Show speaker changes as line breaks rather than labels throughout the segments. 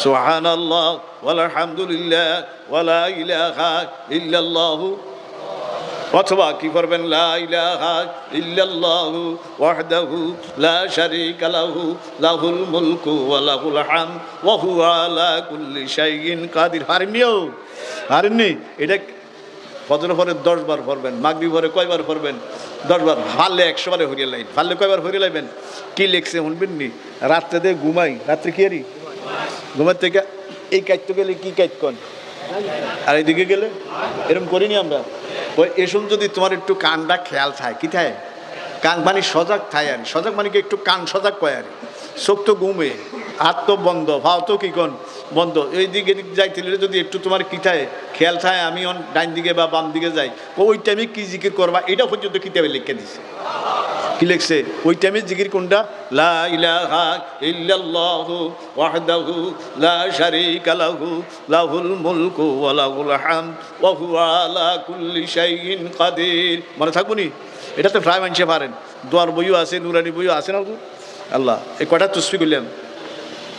সুবহানাল্লাহ ওয়ালহামদুলিল্লাহ ওয়ালা ইলাহা ইল্লাল্লাহ। অথবা কি করবেন, লা ইলাহা ইল্লাল্লাহু ওয়াহদাহু লা শারীকা লাহু লাহুল মুলকু ওয়া লাহুল হামদ ওয়া হুয়া আলা কুল্লি শাইইন কাদির। হারেননি? এটা ফজর পরে 10 বার পড়বেন, মাগরিব পরে কয়বার পড়বেন? 10 বার। পারলে 100 বারে হরিয়ে লাইন। পারলে কয়বার হরিয়ে লাইবেন? কি লিখছে শুনবেন নি? রাত্রে দিয়ে ঘুমাই, রাত্রে কি হারি ঘুমার থেকে এই কাইতে গেলে কি কাইত কন, আর এইদিকে গেলে এরকম করিনি আমরা। ওই এসব যদি তোমার একটু কানটা খেয়াল থাকে, কি থাকে কান মানে সজাগ থাকে, আর সজাগ মানে কি একটু কান সজাগ কয়, আর চোখ তো ঘুমে, হাত তো বন্ধ, ভাও তো কি কন বন্ধ, এই দিকে যাইতে যদি একটু তোমার কি থাকে খেয়াল থাকে, আমি ডাইন দিকে বা বাম দিকে যাই, ওই টাইমে কি জিকির করবা এটা পর্যন্ত কিতাবে লিখে দিছে। কি লিখছে ওই টাইমে জিকির কোনটা? লা ইলাহা ইল্লাল্লাহু ওয়াহদাহু লা শারীকা লাহু লাহুল মুলকু ওয়া লাহুল হামদ ওয়া হুয়া আলা কুল্লি শাইইন কাদির। মনে থাকবো নি? এটা তো প্রায় মানুষে পারেন। দোয়ার বইও আছে, নুরানি বইও আছে না? আল্লাহ এই কয়টা তসবিহ করলাম?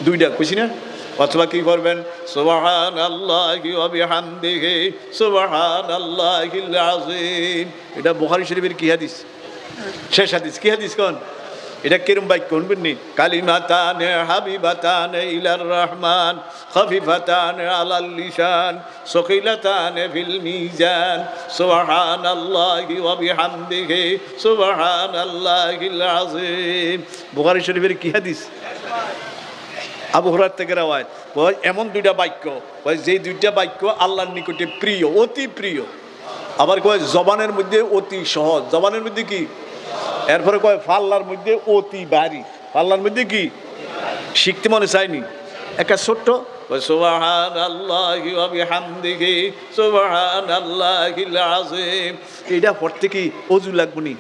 2টা কইছি না? অথবা কি করবেন, সুবহানাল্লাহি ওয়া বিহামদিহি সুবহানাল্লাহিল আযীম। এটা বুখারী শরীফের কি হাদিস? শেষ হাদিস। কি হাদিস কোন? এটা কিরম বাক্য শুনবেন নি? কালিমাতানে হাবিবাতানে ইলার রহমান খফিফাতানে আলাল লিসান সকিলাতানে ফিল মিজান সুবহানাল্লাহি ওয়া বিহামদিহি সুবহানাল্লাহিল আযীম। বুখারী শরীফের কি হাদিস? আবু হুরায়রা থেকে রওয়ায়াত। এমন 2টা বাক্য যে 2টা বাক্য আল্লাহর নিকটে প্রিয়, অতি প্রিয়। আবার কয় জবানের মধ্যে অতি সহজ। জবানের মধ্যে কি? এরপরে কয় পাল্লার মধ্যে অতি ভারী। পাল্লার মধ্যে কি? শিখতে মনে চায়নি? একটা ছোট্ট সুবহানাল্লাহি ওয়া বিহামদিহি সুবহানাল্লাহিল আযীম। এটা পড়তে কি ওযু লাগবে নি?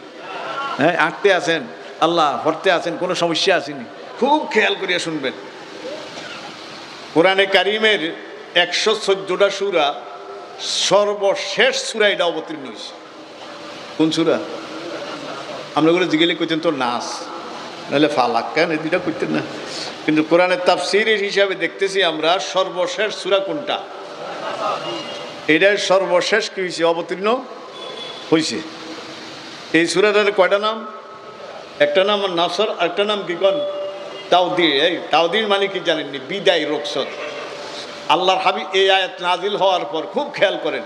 হ্যাঁ, আঁকতে আছেন, আল্লাহ পড়তে আছেন, কোনো সমস্যা আসেনি? খুব খেয়াল করিয়া শুনবেন। কোরআনে কারিমের 114টা সূরা, সর্বশেষ সূরা এটা অবতীর্ণ হয়েছে। কোন সূরা? আমরা ওগুলো জিজ্ঞেলে করতেন তো নাস, নাহলে ফালাক, কেন এই 2টা করতেন না? কিন্তু কোরআনের তাফসীরের হিসাবে দেখতেছি আমরা সর্বশেষ সূরা কোনটা? এটার সর্বশেষ কি হয়েছে? অবতীর্ণ হয়েছে। এই সূরাটার কয়টা নাম? একটা নাম নাসর, একটা নাম কি কন? তাওদীর। এই তাওদীর মানে কি জানেননি? বিদায়, রুখসত। আল্লাহর হাবিব এই আয়াত নাজিল হওয়ার পর, খুব খেয়াল করেন,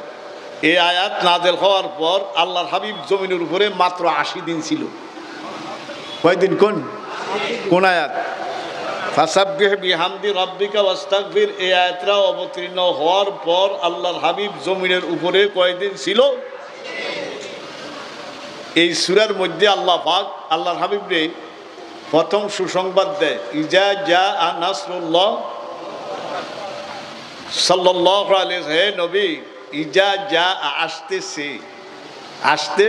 এই আয়াত নাজিল হওয়ার পর আল্লাহর হাবিব জমিনের উপরে মাত্র 80 দিন ছিল। কয়দিন? কোন আয়াত? ফাসাব্বিহ বিহামদি রাব্বিকা ওয়াস্তাগফির। এই আয়াতটা অবতীর্ণ হওয়ার পর আল্লাহর হাবিব জমিনের উপরে কয়দিন ছিল? এই সূরার মধ্যে আল্লাহ পাক আল্লাহর হাবিবরে প্রথম সুসংবাদ দেয়, ইজা জা নাসরুল্লাহ সাল্লাল্লাহু আলাইহি হে নবী, ইজা যা আসতেছে, আসতে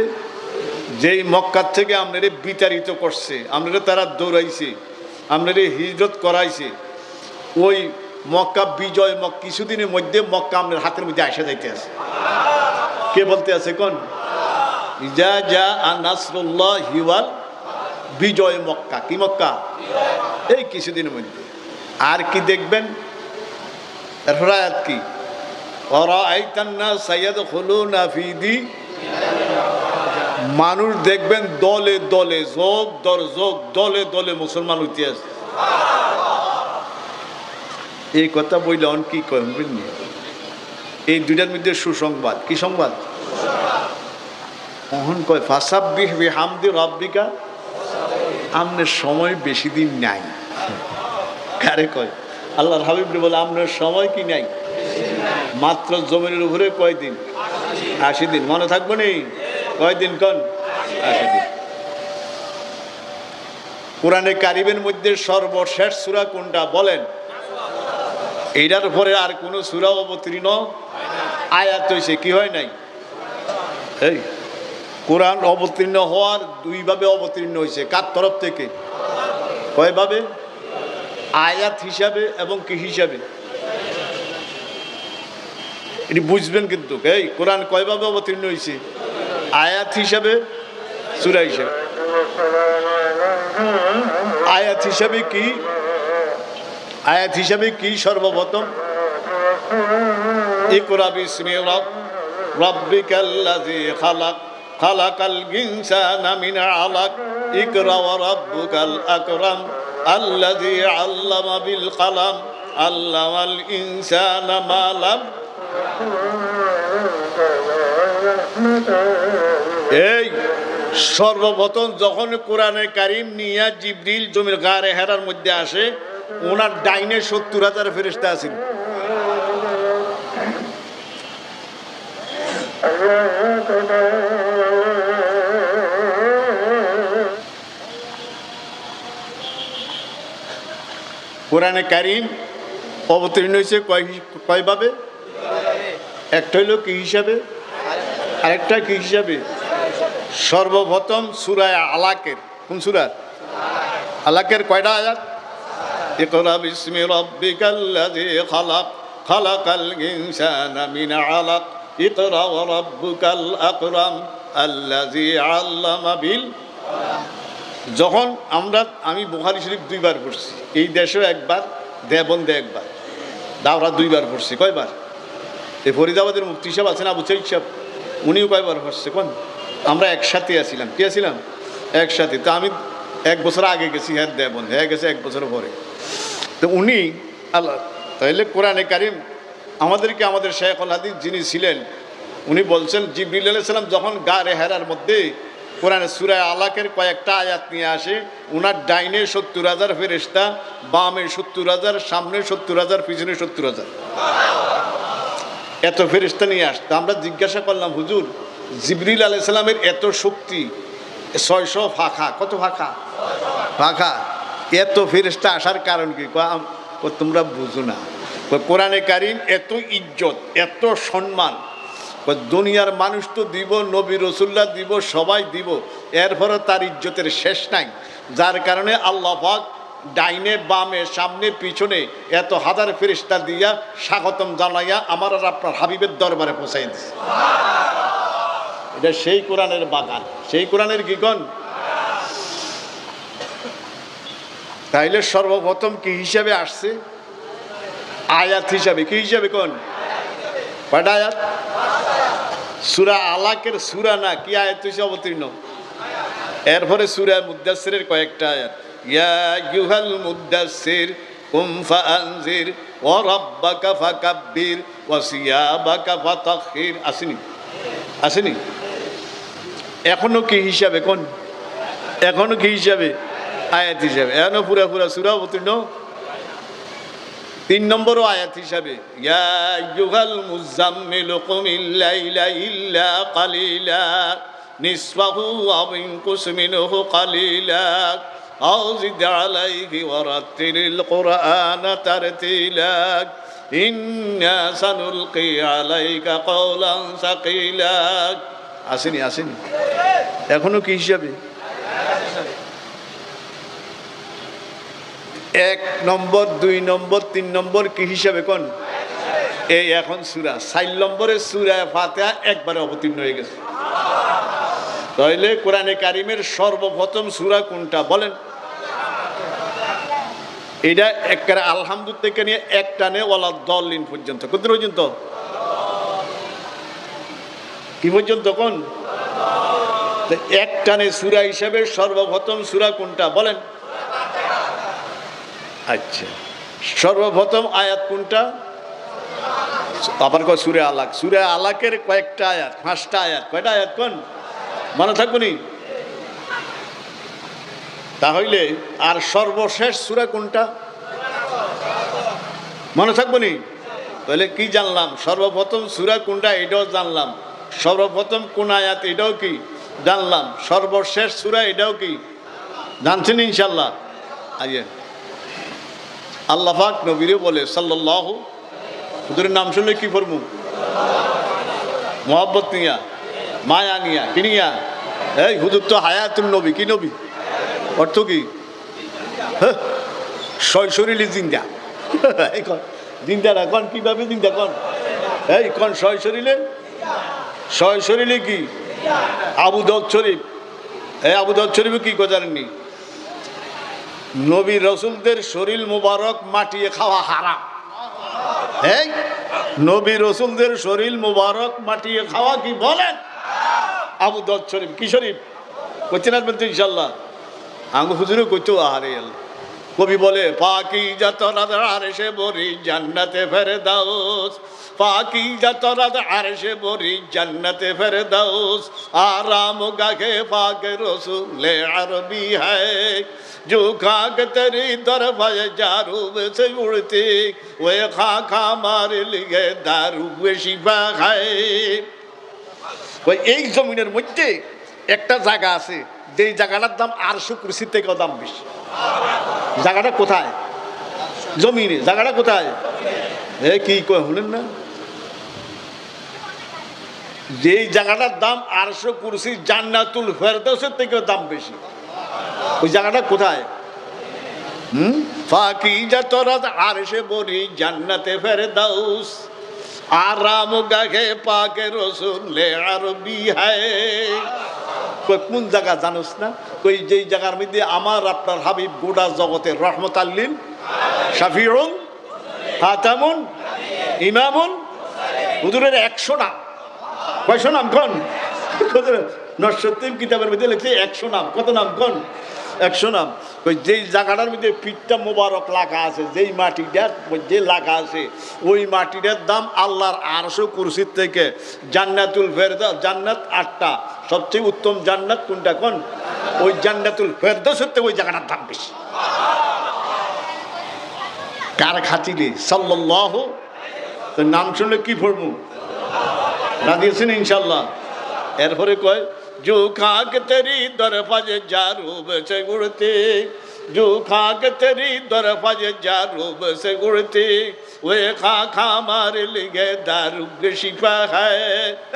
যেই মক্কা থেকে আপনারে বিতাড়িত করছে, আপনারে তারা দৌড়াইছে, আপনারে হিজরত করাইছে, ওই মক্কা বিজয়, কিছুদিনের মধ্যে মক্কা আপনার হাতের মধ্যে আসা যাইতে আছে। কে বলতে আছে কোন? ইজা যা নাসরুল্লাহ হিওয়াল বিজয় মক্কা। কি মক্কা? এই কিছুদিনের মধ্যে। আর কি দেখবেন? এরপর আয়াত কি? মানুষ দেখবেন দলে দলে, যোগ দর যোগ, দলে দলে মুসলমান হইতে আছে। এই কথা বইলে অন কি কয় বুঝলি? এই 2টার মধ্যে সুসংবাদ। কি সংবাদ? তখন কয় ফাসাব্বিহ বিহামদি রাব্বিকা। আমনের সময় বেশি দিন নাই। কারে কয়? আল্লাহর হাবিব বলে আমনের সময় কি নাই? মাত্র জমিনের উপরে কয়দিন? 80 দিন। মনে থাকবো নেই? কয়দিন কোন? 80 দিন। কোরআনে কারিমের মধ্যে সর্বশেষ সূরা কোনটা বলেন? এইটার উপরে আর কোন সূরা অবতীর্ণ আয়াত হয়েছে কি হয় নাই? এই কোরআন অবতীর্ণ হওয়ার 2 ভাবে অবতীর্ণ হয়েছে। কার তরফ থেকে? কয়ভাবে? আয়াত হিসাবে এবং কি হিসাবে? এটি বুঝবেন কিন্তু। এই কোরআন কয়ভাবে অবতীর্ণ হয়েছে? আয়াত হিসাবে, সূরা হিসাবে। আয়াত হিসাবে কি? আয়াত হিসাবে কি সর্বপ্রথম? ইকরা বিসমি রাব্বিকাল্লাযী খালাক খালাকাল ইনসানা মিন আলাক ইকরা ওয়া রাব্বুকাল আকরাম আল্লাযী আল্লামা বিল কলম আল্লামাল ইনসানা মা লাম। এই সর্বপ্রথম যখন কোরআনে কারীম নিয়ে জিবরিল জমির গারে হেরার মধ্যে আসে, ওনার ডাইনে ৭০,০০০ ফেরেশতা আছেন। কোরআনে কারীম অবতীর্ণ হয়েছে কয়ভাবে? একটা হইল কি হিসাবে, আরেকটা কি হিসাবে? সর্বপ্রথম সূরা আলাকের, কোন সূরা? আলাকের কয়টা আয়াত? ইকরা বিসমি রাব্বিকাল্লাযী খালাক খালাকাল ইনসানা মিন আলাক ইকরা ওয়া রাব্বুকাল আকরাম আল্লাযী আল্লামা বিল। যখন আমি বুখারী শরীফ 2 বার পড়ছি, এই দেশেও একবার, দেবন্দে একবার, দাওরা 2 বার পড়ছি। কয়বার? এই ফরিদাবাদের মুফতি সাহেব আছেন আবু সাইদ সাহেব, উনিও কয়বার পড়ছে কোন? আমরা একসাথে আছিলাম। কি আছিলাম? একসাথে। তো আমি 1 বছর আগে গেছি, হ্যাঁ দেবন্দ হয়ে গেছে 1 বছর পরে। তো উনি আল্লাহ, তাইলে কোরআনে কারীম আমাদেরকে, আমাদের শাইখুল হাদিস যিনি ছিলেন, উনি বলছেন জিবরিল আলাইহিস সালাম যখন গারে হেরার মধ্যে কোরআনে সূরা আলাকের কয়েকটা আয়াত নিয়ে আসে, ওনার ডাইনে ৭০,০০০ ফেরেশতা, বামে ৭০,০০০, সামনে ৭০,০০০, পিছনে ৭০,০০০, এত ফেরেশতা নিয়ে আসতো। আমরা জিজ্ঞাসা করলাম, হুজুর জিবরিল আলাইহিস সালামের এত শক্তি, 600 ফাঁকা, কত ফাঁকা? ফাঁকা, এত ফেরেশতা আসার কারণ কি? তোমরা বুঝো না, কোরআনে কারীম এত ইজ্জত, এত সম্মান, দুনিয়ার মানুষ তো দিব, নবী রাসূলুল্লাহ দিব, সবাই দিব, এরপরে তার ইজ্জতের শেষ নাই। যার কারণে আল্লাহ পাক ডাইনে বামে সামনে পিছনে এত হাজার ফেরেশতা দিয়া স্বাগতম জানাইয়া আমার আর আপনার হাবিবের দরবারে পৌঁছাই দিছে। এটা সেই কোরআনের বাগান, সেই কোরআনের কি কোন? তাইলে সর্বপ্রথম কি হিসাবে আসছে? আয়াত হিসাবে। কি হিসাবে কোন? কয়টা আয়াত? সূরা আলাকের সূরা না, কি আয়াত হইছে অবতীর্ণ? এরপরে সূরা মুদ্দাসসিরের কয়েকটা আয়াত। ইয়া আইয়ুহাল মুদ্দাসসির কুম ফাআনজির ওয়া রাব্বাকা ফাকাব্বির ওয়া সিয়াবাকা ফাতাহহির। আসেনি? আসেনি? এখনো কি হিসাবে কোন? এখনো কি হিসাবে? আয়াত হিসাবে। এখনো পুরা সূরা অবতীর্ণ। 3 নম্বরও আয়াত হিসাবে, ইয়া আইয়ুহাল মুযাম্মিলু কুমিল লাইলা ইল্লা কালিলা নিসফাহু আও ইনকুস মিনহু কালিলা আও জিদ আলাইহি ওয়া রাত্তিলিল কুরআনা তারতিলা ইন্না সানুলকি আলাইকা কওলান সাকিলা। আসেনি? আসেনি? এখনো কি হিসাবে? 1 নম্বর, 2 নম্বর, 3 নম্বর কি হিসাবে কোন? এই এখন সূরা 4 নম্বরের সূরা ফাতিহা একবারে অবতীর্ণ হয়ে গেছে। তাইলে কোরআনে কারীমের সর্বপ্রথম সূরা কোনটা বলেন? এটা একবারে আলহামদুলিল্লাহ থেকে নিয়ে একটানে ওয়ালা দলিন পর্যন্ত। কত পর্যন্ত? কি পর্যন্ত কোন? একটানে সূরা হিসাবে সর্বপ্রথম সূরা কোনটা বলেন? আচ্ছা, সর্বপ্রথম আয়াত কোনটা? আবার কয় সূরা আলাক। সূরা আলাকের কয়েকটা আয়াত, 5টা আয়াত। কয়টা আয়াত কোন? মনে থাকবো নি? তাহলে আর সর্বশেষ সূরা কোনটা? মনে থাকবো নি? তাহলে কি জানলাম? সর্বপ্রথম সূরা কোনটা এটাও জানলাম, সর্বপ্রথম কোন আয়াত এটাও কি জানলাম, সর্বশেষ সূরা এটাও কি জানছেন ইনশাআল্লাহ। আইয়ে আল্লাহ পাক নবীরে বলে সাল্লাল্লাহু, হুজুরের নাম শুনলে কি করবো? মোহাব্বত নিয়া, মায়া নিয়া, কি নিয়া? এই হুজুর তো হায়াতুন নবী। কি নবী? অর্থ কি? শরীরে জিন্দা। জিন্দা না কন? কিভাবে জিন্দা কন? এই কন শরীরে? শরীরে কি? আবু দাউদ শরীফ। এই আবু দাউদ শরীফে কি জানেননি? নবী রসুলদের শরীর মুবারক মাটিয়ে খাওয়া হারাম। এই নবী রসুলদের শরীর মুবারক মাটিয়ে খাওয়া কি বলেন? আবু দাউদ শরীফ, কি শরীফ করছেন আসবেন তো ইনশাল্লাহ। আঙ্গু হুজুরে কইতো আরে কবি বলে পাকিজা তোরা আরশে বরি জান্নাতে ফেরদাউস, পাকিজা তোরা আরশে বরি জান্নাতে ফেরদাউস, আরাম গাহে পাক রসূল আরবি হ্যায়, जो खाक तेरी दरवाज़ जारूब से उड़ती वे खाक हमारे लिए दारूब शिफा है। এই জমিনের মধ্যে একটা জায়গা আছে, যে জায়গাটার দাম আরশ কুরসির থেকেও দাম বেশি। জায়গাটা কোথায়? জমিনে। জায়গাটা কোথায়? কি কয় শুনেন না? যেই জায়গাটার দাম আরশ কুরসি জান্নাতুল ফেরদাউসের থেকেও দাম বেশি, ওই জায়গাটা কোথায়? ফাকিজা তোরা আরশে বরি জান্নাতে ফেরদাউস, আরাম গাহে পাকে রসুল আরবি হায়। কোন জায়গা জানোস না? কই যেই জায়গার মধ্যে আমার আপনার হাবিব গোটা জগতের রহমত আল্লিন শাফিউল হাতামুন ইমামুন, হুজুরের 100 নাম। কয়শো নাম কোন? নশরুদ্দিন কিতাবের মধ্যে লিখছে 100 নাম। কত নাম কোন? 100 নাম। ওই যেই জায়গাটার মধ্যে পিঠটা মোবারক লাগা আছে, যেই মাটিটার মধ্যে লাগা আছে, ওই মাটিটার দাম আল্লাহর আরশ কুরসির থেকে জান্নাতুল ফেরদাউস। জান্নাত 8টা, সবচেয়ে উত্তম জান্নাত কোনটা কোন? ওই জান্নাতুল ফেরদাউসের থেকে ওই জায়গাটার দাম বেশি। কার খাতিরে? সাল্লাল্লাহু। নাম শুনলে কি পড়বো? রাজি আছেন ইনশাল্লাহ? এরপরে কয় जो खाक तेरी दरफज जारूब से उड़ती, जो खाक तेरी दरफज जारूब से उड़ती, वे खाक हमारे लिए दारूब शिफा है।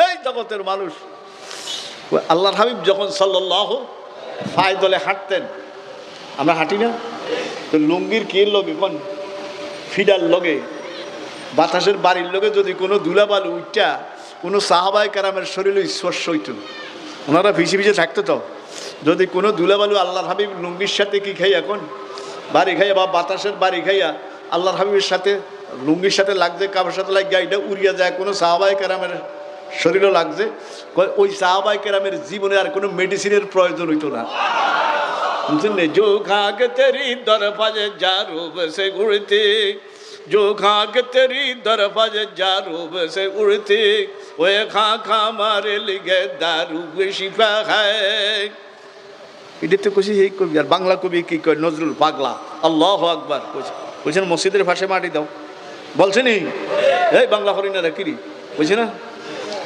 এই জগতের মানুষ, আল্লাহর হাবিব যখন সাল্লাল্লাহু ফায়দলে হাঁটতেন, আমরা হাঁটি না তো লুঙ্গির কি লগে কোন ফিডার লগে বাতাসের বাড়ির লগে যদি কোনো ধুলাবালু উঠা কোনো সাহাবায়ে কেরামের শরীরে স্পর্শ হইত, ওনারা ভিজে ভিজে থাকতো, তো যদি কোনো ধুলাবালু আল্লাহর হাবিব লুঙ্গির সাথে কি খাই এখন বাড়ি খাইয়া বা বাতাসের বাড়ি খাইয়া আল্লাহর হাবিবের সাথে লুঙ্গির সাথে লাগছে, কাপড়ের সাথে লাগিয়ে এটা উড়িয়া যায়, কোনো সাহাবায়ে কেরামের শরীরও লাগছে, ওই সাহাবায়ে কেরামের জীবনে আর কোনো মেডিসিনের প্রয়োজন হইতো না। বুঝছেন? जो खाक तेरी दरफज जारूब से उड़ती, जो खाक तेरी दरफज जारूब से उड़ती, वे खाक हमारे लिए दारूब शिफा है। এটা তো কইছি এই কবি। আর বাংলা কবি কি কয়? নজরুল পাগলা। আল্লাহু আকবার কইছেন মসজিদের পাশে মাটি দাও, বলছেন এই বাংলা হরিণারা কিরি বুঝছি না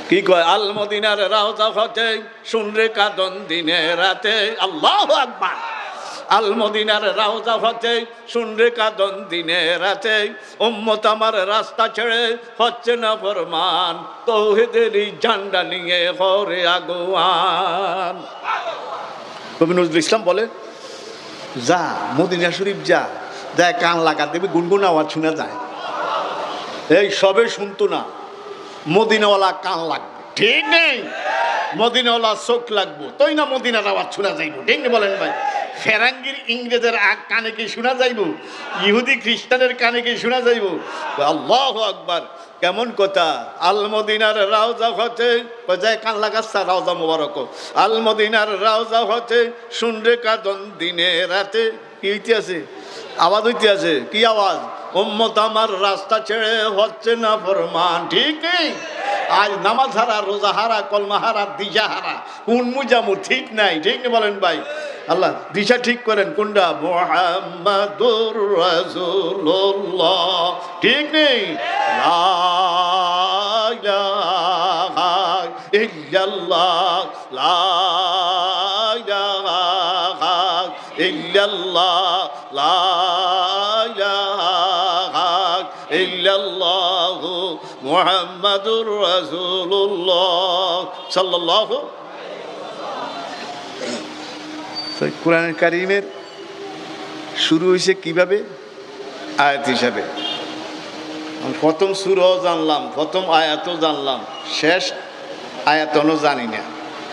কি কয়? আল মদিনার রাওজা হতে শুনরে কাদন দিনে রাতে। আল্লাহু আকবার। আল মদিনার রাওজা হতে শুনরে কাদন দিনে রাতে, উম্মত আমার রাস্তা ছেড়ে হচ্ছে না ফরমান, তৌহিদেরই ঝান্ডা নিয়ে হরে আগুয়ান। কবি নজরুল ইসলাম বলে, যা মদিনা শরীফ যা, যায় কান লাগা দেবে, গুনগুন আওয়াজ শোনা যায়। এই সবে শুনতো না, মদিনাওয়ালা কান লাগবে, ঠিক নেই? মদিনাওয়ালা চোখ লাগবো, তাই না মদিনার আওয়াজ শোনা যাইব, ঠিক নেই? বলেন ভাই, ফেরাঙ্গির ইংরেজের কানে কি শোনা যাইব? ইহুদি খ্রিস্টানের কানে কি শোনা যাইব? আল্লাহু আকবার। কেমন কথা? আল মদিনার রাওজা হতে যায় কান লাগাচ্ছা রাওজা মোবারক, আল মদিনার রাওজা হতে শুনরে কাদন দিনে রাতে। কি হইতে আছে? আওয়াজ হইতে আছে। কি আওয়াজ? উম্মত আমার রাস্তা ছেড়ে হচ্ছে না ফরমান, ঠিক নেই? আজ নামাজ হারা, রোজা হারা, কলমা হারা, দিশা হারা, কোন মুজামু ঠিক নাই, ঠিক নেই? বলেন ভাই, আল্লাহ দিশা ঠিক করেন কোনটা? মুহাম্মাদুর রাসূলুল্লাহ, ঠিক নেই? লা ইলাহা ইল্লাল্লাহ, লা ইলাহা ইল্লাল্লাহ, লা ইলাহা ইল্লাল্লাহু মুহাম্মাদুর রাসূলুল্লাহ সাল্লাল্লাহু। কোরআন কারীমের শুরু হয়েছে কিভাবে? আয়াত হিসাবে। প্রথম সূরাও জানলাম, প্রথম আয়াতও জানলাম, শেষ আয়াতও জানি না,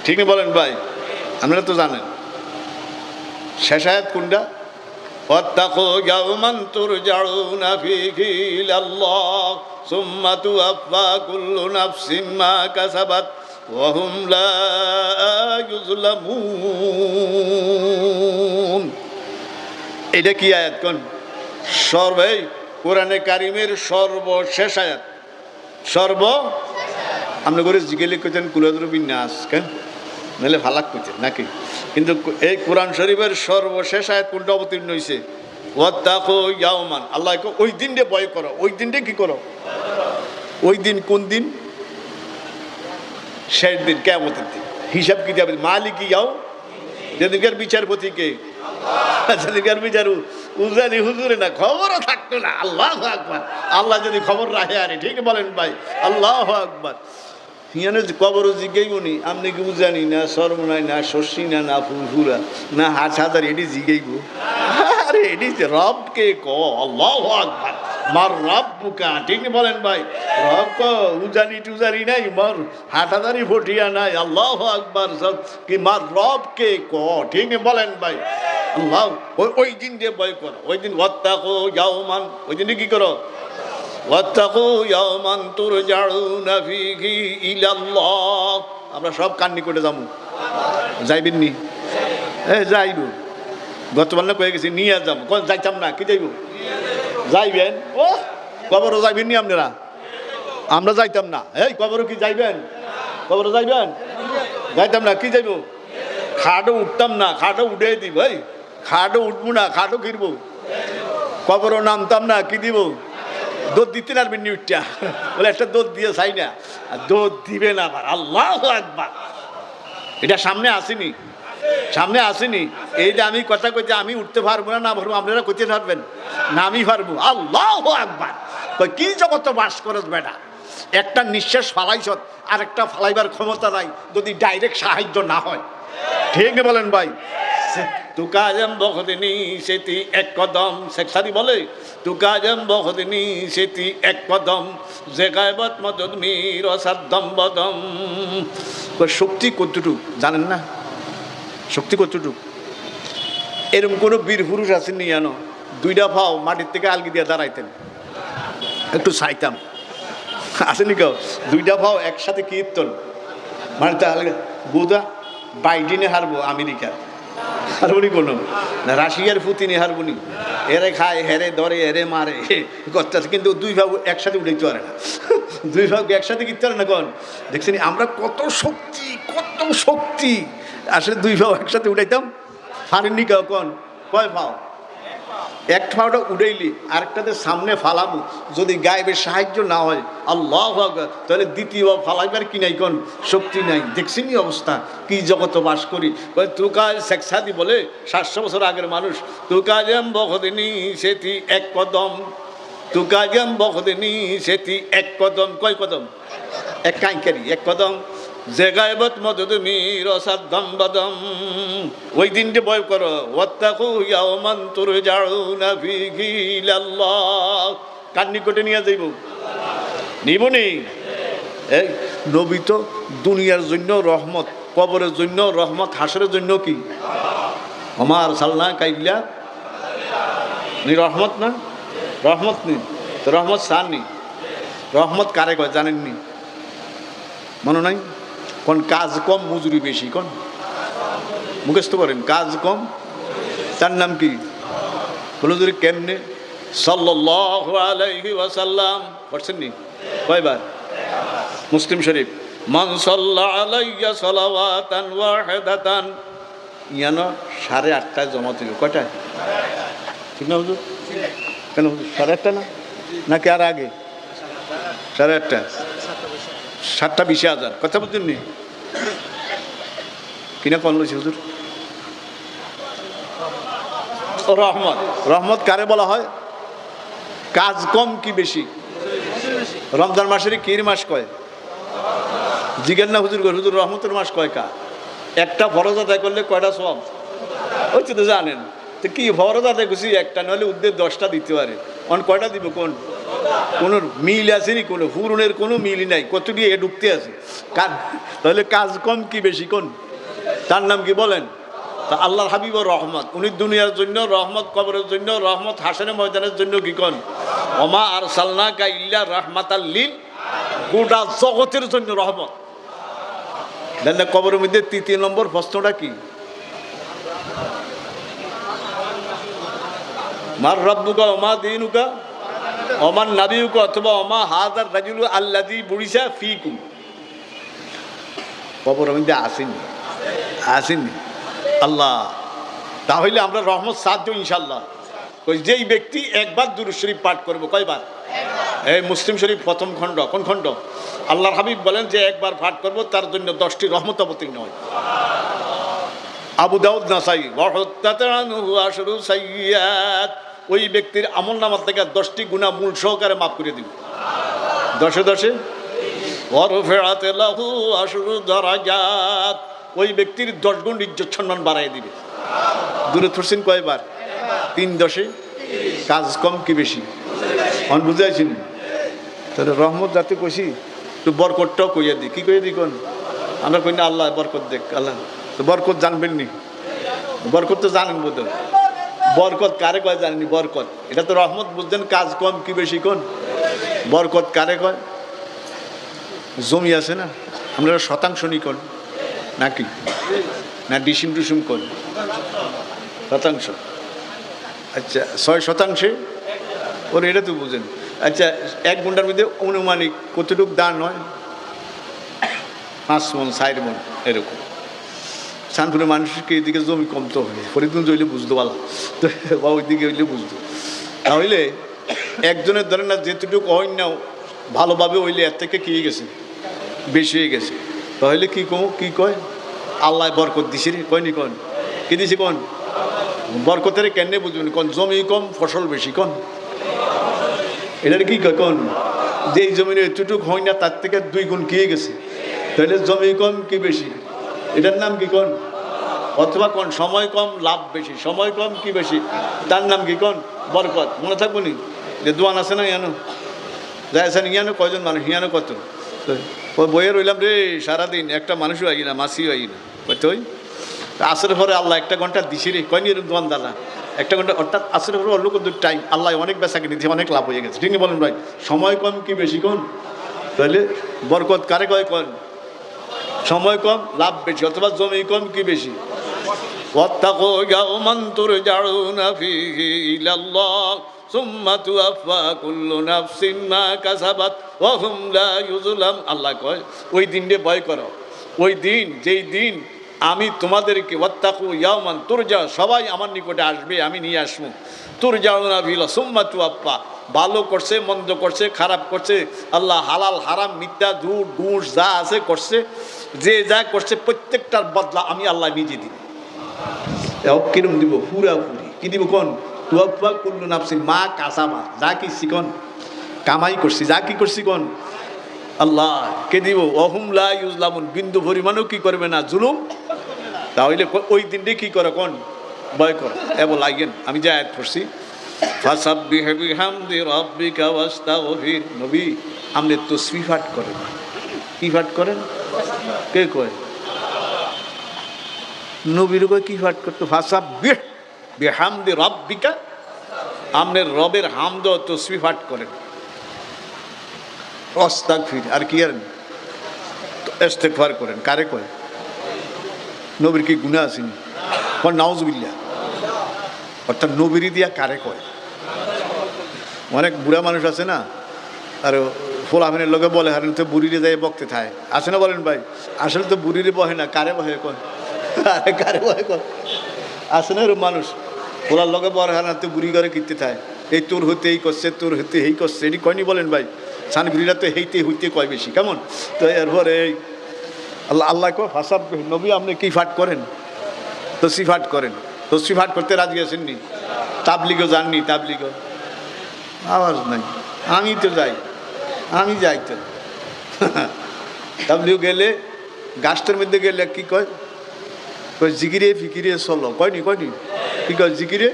ঠিক না? বলেন ভাই, আপনারা তো জানেন শেষ আয়াত কোনটা? واتقوا يوما ترجعون فيه إلى الله ثم توفى كل نفس ما كسبت وهم لا يظلمون. এটা কি আয়াত কোন? কোরআনে কারিমের সর্বশেষ আয়াত। আপনি করে জিগেলি করছেন কুলাদুর বিন্যাস কেন, নাহলে ফালাক করছেন নাকি? কিন্তু এই কোরআন শরীফের সর্বশেষ আয়াত কোনটা অবতীর্ণ হয়েছে? ওয়াত্তাকু ইয়াওমান, আল্লাহ ওই দিনটা ভয় করো। ওই দিনটা কি করো? ওই দিন কোন দিন? শেষ দিন, কিয়ামতের দিন, হিসাব কিতাবের মালিক ইয়াও, যেদিনকার বিচারপতি কে? সেদিনকার বিচার উজানি হুজুরে না, খবরও থাকতো না। আল্লাহু আকবার। আল্লাহ যদি খবর রাখে আরে, ঠিক বলেন ভাই? আল্লাহু আকবার। হিয়ানে কবরও জিগাইবনি আপনি কি উজানি না, সর্বনাই না, শশী না, না ফুলফুরা না, হাট হাজার, এটি জিগাইব। আরে এটি রবকে ক। আল্লাহু আকবার। মার রব বুকা, ঠিক বলেন ভাই? রব ক, উজানি টুজানি নাই, মার হাটাদারি ফটিয়া নাই। আল্লাহু আকবার। সব কি মার রবকে ক, ঠিক বলেন ভাই? আল্লাহ ওই দিন যে ভয় করো, ওই দিন ওয়াত্তাকু ইয়াওমান, ওই দিনে কি করো? ওয়াত্তাকু ইয়াওমান তুরজাউনা ফীহি ইলাল্লাহ। আমরা সব কান্নি করে যাবো, যাইবেন নি? যাইব। গতবার না কয়ে গেছি নিয়ে যাবো, কোন যাইতাম না, কি যাইব? যাইবেন। ও কবরও যাইবেন নি আপনারা? আমরা যাইতাম না। এই কবরও কি যাইবেন? কবরও যাইবেন? যাইতাম না, কি যাইব? খাটও উঠতাম না, খাটও উঠে দিব। এই খাটও উঠবো না, খাটও কিনব। কবরও নামতাম না, কি দিব? দোধ দিতে পারবেন নি উঠটা? বলে একটা দোধ দিয়ে চাই না, দোধ দিবে না আবার। আল্লাহু আকবার। এটা সামনে আসেনি, সামনে আসেনি। এই যে আমি কথা কইতে, আমি উঠতে পারবো না, না পারবো, আপনারা কইতে পারবেন না? আমি পারবো। আল্লাহু আকবার। কি জগৎ বাস করস বেটা, একটা নিঃশ্বাস ফালাইছ, আর একটা ফালাইবার ক্ষমতা নাই যদি ডাইরেক্ট সাহায্য না হয়, ঠিক বলেন ভাই? তুকাজম বখদিনী সেটি এক কদম, শেখ সাদি বলে তুকাজম বখদিনী সেটি এক কদম, যে গায়বত মদদ মির অসাধ্যম বদম। শক্তি কতটুকু জানেন না? শক্তি কতটুকু? এরকম কোনো বীর পুরুষ আসেননি জানো? দুইটা পাও মাটির থেকে আলগি দিয়ে দাঁড়াইতেন, একটু চাইতাম, আসেনি কেউ? দুইটা পাও একসাথে কীর্তন, মানে তাহলে বোধা বাইডেনে হারবো আমেরিকা, হারবনি কোনো না, রাশিয়ার পুতিনে হারবনি, এরে খায়, হেরে ধরে, এরে মারে করতে, কিন্তু দুই ভাগ একসাথে উঠাইতে পারে না। দুই ভাগ একসাথে কিনতে পারে না। কোন দেখছেন আমরা কত শক্তি, কত শক্তি, আসলে দুই ভাগ একসাথে উঠাইতাম পারেননি কেউ? কোন কয় পাও? এক পাওটা উড়াইলি আরেকটাতে সামনে ফালাবো, যদি গায়েবের সাহায্য না হয় আল্লাহু আকবার, তাহলে দ্বিতীয় ফালাইবার কি নাই? কোন শক্তি নাই। দেখছিনি অবস্থা, কি জগত বাস করি। তুকাজ শেখ সাদি বলে 700 বছর আগের মানুষ, তুকাজম বখদিনী সেটি এক কদম, তুকাজম বখদিনী সেটি এক কদম। কয় কদম? এক কাঁকারি, এক কদম, যে গায়বত মদদ মির অসাধ্যম বদম। ওই দিনটা ভয় করো। ওয়াত্তাকু ইয়াওমান তুরজাউনা ফীহি ইলাল্লাহ। কার নিকটে নিয়ে যাইব? নিবনি? এই নবী তো দুনিয়ার জন্য রহমত, কবরের জন্য রহমত, হাসরের জন্য কি? আমার সালনা কাইলা নি রহমত না? রহমত নি তো রহমত সার নি। রহমত কারে কয় জানেননি? মনে নাই? কোন কাজ কম মজুরি বেশি? কোন মুখস্থ করেন, কাজ কম, তার নাম কি? মজুরি কেমনে? সাল্লাল্লাহু আলাইহি ওয়াসাল্লাম পড়ছেন নি? কয়বার? মুসলিম শরীফ, মান সাল্লা আলাইয়া সালাওয়াতান ওয়াহিদাতান, ইয়ানো 8:30টায় জমা দিল। কয়টায়? ঠিক না হুজুর? কেন হুজুর 8:30 না, নাকি আর আগে? 8:30, 7:20,000 কথা বলছেন নি? কিনা কল লইছে হুজুর? রহমত। রহমত কারে বলা হয়? কাজ কম কি বেশি? রমজান মাসের কির মাস কয়? জিজ্ঞেস না হুজুর, হুজুর রহমতের মাস কয় কা? একটা ফরজ আদায় করলে কয়টা সওয়াব? ওই তো জানেন তো, কি ফরজ আদায় করছি একটা, নাহলে উদ্দের 10টা দিতে পারে, অন কয়টা দিব? কোন কোনো মিল আছে নি? কোনো হুরুনের কোনো মিলই নাই, কত দিয়ে ঢুকতে আছে। তাহলে কাজ কম কি বেশি? কোন তার নাম কি বলেন? তা আল্লাহর হাবিবর রহমত, উনি দুনিয়ার জন্য রহমত, কবরের জন্য রহমত, হাসনের ময়দানের জন্য কি কন ওমা আরসালনাকা ইল্লা রাহমাতাল লিল, গোটা জগতের জন্য রহমত। দেন কবরের মধ্যে তৃতীয় নম্বর প্রশ্নটা কি? মার রব্বুকা ওমা দীনুকা ওমান নাবিয়ুকা, অথবা ওমা হাযার রাজুলু আল্লাযী বুইসা ফীকুম। কবরের মধ্যে আসেনি আল্লাহ। তাহলে আমরা রহমত সাধ্য ইনশাল্লাহ। যেই ব্যক্তি একবার দুরূদ শরীফ পাঠ করবো, কয়বার? এই মুসলিম শরীফ প্রথম খণ্ড, কোন খণ্ড? আল্লাহর হাবিব বলেন যে একবার পাঠ করবো তার জন্য 10টি রহমত অবতীর্ণ হয়। আবু দাউদ, নাসাই, ওই ব্যক্তির আমল নামা থেকে 10টি গুনাহ মূল সহকারে মাফ করে দিবে। 10-10 ওই ব্যক্তির 10 গুণ ইজ্জত সম্মান বাড়াই দিবে। দূরে থরছেন কয়বার? 3-10 কাজ কম কি বেশি? অন বুঝাইছেন? তাহলে রহমত যাতে কইছি তো বরকতটাও কইয়া দিই। কি কইয়া দিই কোন? আমরা কই না আল্লাহ বরকত দেখ, আল্লাহ তো বরকত জানবেন নি? বরকত তো জানেন বোধ। বরকত কারে কয় জানেনি? বরকত এটা তো রহমত বুঝছেন, কাজ কম কি বেশি কোন? বরকত কারে কয়? জমি আছে না, আমরা শতাংশ নি কোন নাকি না ডিসিম টুসিম কোন? শতাংশ। আচ্ছা 6% ওর এটা তো বুঝেন। আচ্ছা 1 ঘন্টার মধ্যে অনুমানিক কতটুকু দান হয়? 5 মণ 4 মণ এরকম। শানপুরের মানুষকে এদিকে জমি কমতে হবে, ফরিদগঞ্জ হইলে বুঝতে পারলাম তো, বা ওইদিকে হইলে বুঝতো। তাহলে একজনের ধরেন না যেটুকু হয় না ভালোভাবে হইলে এর থেকে কি গেছে, বেশি হয়ে গেছে। তাহলে কি কম কি কয়? আল্লাহ বরকত দিছে রে, কয়নি কন? কি দিছে কন? বরকতের কেন বুঝবেন কোন? জমি কম ফসল বেশি কোন? এটার কি কয় কোন? যে জমির এতটুকু হয় না তার থেকে 2 গুণ কি গেছে। তাহলে জমি কম কি বেশি, এটার নাম কি কোন? অথবা কোন সময় কম লাভ বেশি, সময় কম কি বেশি, তার নাম কি কোন? বরকত। মনে থাকবো নি যে দোয়ান আছে না ইয়ানো যাইছেন, ইয়ানো কয়জন মানুষ, ইয়ানো কত? ওই বইয়ে রইলাম রে সারাদিন, একটা মানুষও আই না, মাসিও আই না। কই আসরের পরে আল্লাহ 1 ঘন্টা দিছি রে, কয়নি এরকম দোয়ান দালা 1 ঘন্টা, অর্থাৎ আসরের পরে অল্প কিন্তু টাইম আল্লাহ অনেক বেচা কিনে দিয়েছে, অনেক লাভ হয়ে গেছে। ঠিক বলেন ভাই? সময় কম কি বেশি কোন? তাহলে বরকত কারে কয় কোন? সময় কম লাভ বেশি, অথবা জমি কম কি বেশি? ওয়াত্তাকু ইয়াওমান তুরজাউনা ফীহি ইলাল্লাহ সুম্মা তুওয়াফা কুল্লু নাফসিন মা কাসাবাত ওয়া হুম লা ইউযলাম। আল্লাহ কয় ওই দিনকে ভয় করো, ওই দিন যেই দিন আমি তোমাদেরকে, ওয়াত্তাকু ইয়াওমান তুরজা, সবাই আমার নিকটে আসবে, আমি নিয়ে আসবো। তুরজাউনা ফীহি সুম্মা তুওয়াফা, ভালো করছে মন্দ করছে খারাপ করছে, আল্লাহ হালাল হারাম মিথ্যা ঝুট ঘুষ যা আছে করছে, যে যা করছে প্রত্যেকটার বদলা আমি আল্লাহ নিজে দিব। কিরম দিব? পুরাপুরি। কি দিব কোন? তুয়াফা কুল্লু নাফসিন মা কাসাবা, যা কি শিকন কামাই করছি, যা কি করছি কোন আল্লাহ কে দিব। ওহুম লা ইউজলামুন, বিন্দু পরিমাণও কি করবে না জুলুম। তাহলে ওই দিনটি কি করে কোন? ভয় কর। এবার লাগেন আমি যা আয়াত করছি, ফাসাব্বিহ বিহামদি রাব্বিকা ওয়াস্তাগফির। নবী আপনি তাসবিহ পাঠ করেন। কি পাঠ করেন? কে কয়? নবীর কয় কি পাঠ করতে? ফাসাব্বিহ বিহামদি রাব্বিকা, আপনি রবের হামদ ও তাসবিহ পাঠ করেন। ওয়াস্তাগফির, আর কি করেন? ইস্তিগফার করেন। কারে কয়? নবীর কি গুনাহ আছে? কোন নাউজুবিল্লাহ। অর্থাৎ নবীর দিয়া কারে কয়? অনেক বুড়া মানুষ আছে না, আর ফোলাফেনের লোকে বলে হারেন তো বুড়িরে যাই বকতে থাকে, আছে না বলেন ভাই? আসলে তো বুড়িরে বহে না, কারে বহে কন? আরে কারে বহে কন? আছে না এরকম মানুষ, ফোলার লোকে বলে হারেন তো বুড়ি ঘরে কিনতে থাকে, এই তোর হতে এই করছে, তোর হতে এই করছে, এটি কয়নি বলেন ভাই? সানবিরা তো হেইতে হইতে কয় বেশি, কেমন? তো এরপরে এই আল্লাহ কয় ফাসাব, নবী আপনি কি ফাট করেন? তসবি ফাট করেন। তসবি ফাট করতে রাজি আছেন নি? তাবলিগও যাননি? তাবলিগও আওয়াজ নাই, আমি তো যাই, আমি যাই তো। তাবলিগ গেলে গাছটার মধ্যে গেলে কি কয়? কয় জিকিরে ফিকিরে চলো, কয়নি? কয়নি? কি কয়? জিকিরে,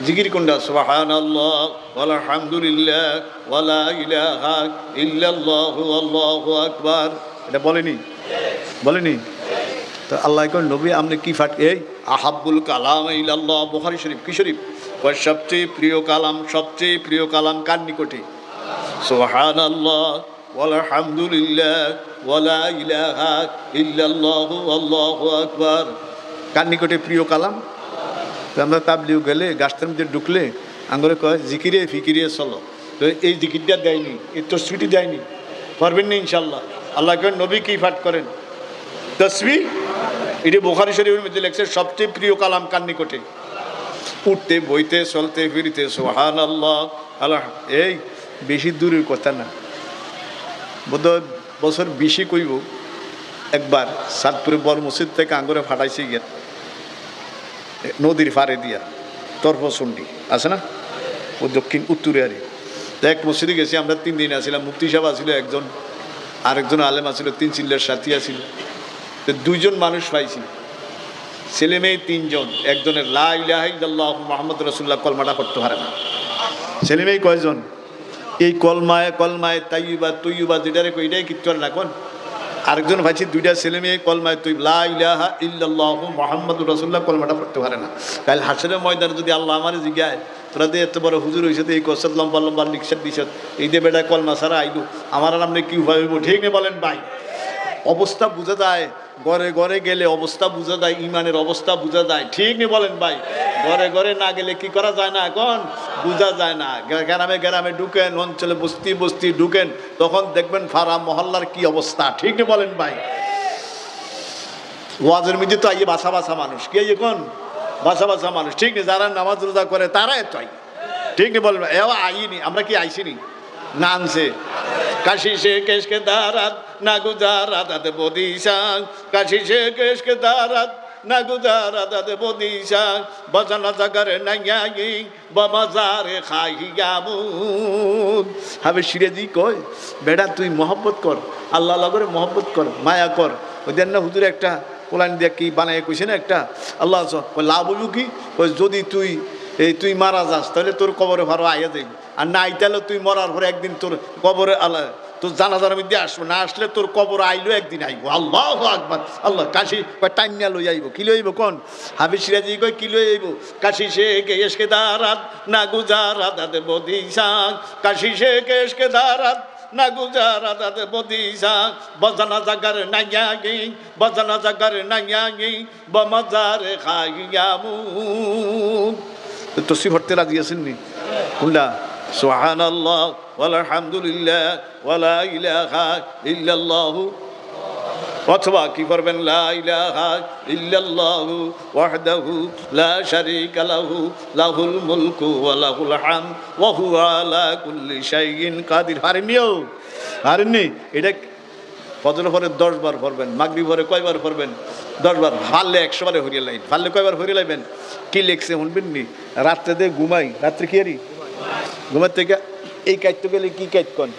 জিকির কোনটা? সুবহানাল্লাহ ওয়াল হামদুলিল্লাহ ওয়ালা ইলাহা ইল্লাল্লাহু আল্লাহু আকবার। এটা বলেনি? বলেনি? তো আল্লাহ কয় নবী আপনি কি ফাট এই আহাব্বুল কালাম ইলাল্লাহ বুখারী শরীফ কি শরীফ কয় সবচেয়ে প্রিয় কালাম কার নিকটে সুবহানাল্লাহ ওয়ালহামদুলিল্লাহ ওয়ালা ইলাহা ইল্লাল্লাহু আল্লাহু আকবার কার নিকটে প্রিয় কালাম। তো আমরা তাবলিগ গেলে গাছটার মধ্যে ঢুকলে আঙ্গুরে কয় জিকিরে ফিকিরে চলো, তো এই জিকিরটা দেয়নি, এই তসবিটি দেয়নি, পারবেন না ইনশাল্লাহ। আল্লাহ কয় নবী কি পাঠ করেন তসবিহ। এটি বুখারী শরীফের মধ্যে লেখছে সবচেয়ে প্রিয় কালাম কার নিকটে, উঠতে বইতে চলতে ফিরিতে সুবহানাল্লাহ আল্লাহ। এই বেশি দূরের কথা না, বোধহয় বছর 20 কইব একবার সাতপুরে বড় মসজিদ থেকে আঙ্গুরে ফাটাইছে গিয়ে নদীর পাড়ে দিয়া তর্ফচণ্ডী আছে না ও দক্ষিণ উত্তরে আরে। তো এক মসজিদে গেছি আমরা 3 দিন আসছিলাম, মুফতি সাহেব আসছিল একজন, আরেকজন আলেম আসছিল, 3 চিল্লার সাথী আসছিল। তো 2 জন মানুষ পাইছি, ছেলে মেয়ে 3 জন। একজনের লা ইলাহা ইল্লাল্লাহ মুহাম্মাদুর রাসূলুল্লাহ কলমাটা পড়তে পারে না। ছেলে মেয়ে কয়জন? এই কলমায় তাইয়্যিবা যেটারে কই এটাই কিচ্ছু না কোন। আরেকজন ভাইছি 2টা ছেলে মেয়ে কলমায় তুই লা ইলাহা ইল্লাল্লাহ মুহাম্মাদুর রাসূলুল্লাহ কলমাটা পড়তে পারে না। কাল হাসরের ময়দানে যদি আল্লাহ আমারে জিজ্ঞায় তোরা দিয়ে এত বড় হুজুর হয়েছে তো এই কসত লম্বা লিখসার দিছত, এই দিয়ে বেটা কলমা ছাড়া আইলু, আমার আর আপনি কি উপায় হইব? ঠিক নেই বলেন ভাই? অবস্থা বোঝা যায়, ঘরে গেলে অবস্থা বোঝা যায়, ইমানের অবস্থা বোঝা যায়, ঠিক নেই বলেন ভাই? ঘরে না গেলে কি করা যায় না, এখন বোঝা যায় না। গ্রামে ঢুকেন, অঞ্চলে বস্তি ঢুকেন, তখন দেখবেন ফারা মহল্লার কি অবস্থা, ঠিক নেই বলেন ভাই? ওয়াজের মধ্যে তো আইয়ে বাসা মানুষ, কি এখন বাসা মানুষ, ঠিক নেই? যারা নামাজ রোজা করে তারা এত আই, ঠিক নেই বলেন? এ আইনি, আমরা কি আইসিনি না আনছে? কাশি সে কেশকে দারাত না গুজারাত আদে বদিশাং, কাশি সে কেশকে দারাত না গুজারাত আদে বদিশাং, বাজানা জাগারে নাইয়াই বাবাজারে খাইয়ামুন। হবে সিরাজি কয় বেটা তুই মহব্বত কর, আল্লাহ লগরে মহব্বত কর, মায়া কর। ওদের না হুজুর একটা কোরআন দিয়া কি বানায় কইছে না একটা, আল্লাহ লাভ হইব কি? যদি তুই মারা যাস তাহলে তোর কবরে ভালো আইয়া যাইব, আর না আইতালে তুই মরার পরে একদিন তোর কবরে আল্লাহ তোর জানাজার মধ্যে আসবো, না আসলে তোর কবর আইলো একদিন আইব। আল্লাহু আকবার। আল্লাহ কাশি টাইমিয়া লই আইব, কি লই আইব কোন? হাফিজ সিরাজি কয় কি লই আইব? কাশি সে কেশকে দারাত না গুজারাত আদে বদিশাং, কাশি সে কেশকে দারাত না গুজারাত আদে বদিশাং, বাজানা জাগার নাইয়াগি বামাজারে খাইয়ামুন। তসবিহ পড়তে রাজি আছেন নি? কোনটা? সুবহানাল্লাহ ওয়ালহামদুলিল্লাহ ওয়ালা ইলাহা ইল্লাল্লাহু, অথবা কি করবেন লা ইলাহা ইল্লাল্লাহু ওয়াহদাহু লা শারীকা লাহু লাহুল মুলকু ওয়া লাহুল হামদ ওয়া হুয়া আলা কুল্লি শাইইন কাদির। হারেননি? এটা ফজর পরে 10 বার পড়বেন, মাগরিব পরে কয়বার পড়বেন? 10 বার। পারলে 100 বারে হরিয়ে লাইন, পারলে কয়বার হরিয়ে লাইবেন? কি লেখছে শুনবেন নি? রাত্রে দিয়ে ঘুমাই, রাত্রে কি আরি ঘুমার থেকে এই কাইতে গেলে কি কাইত কন,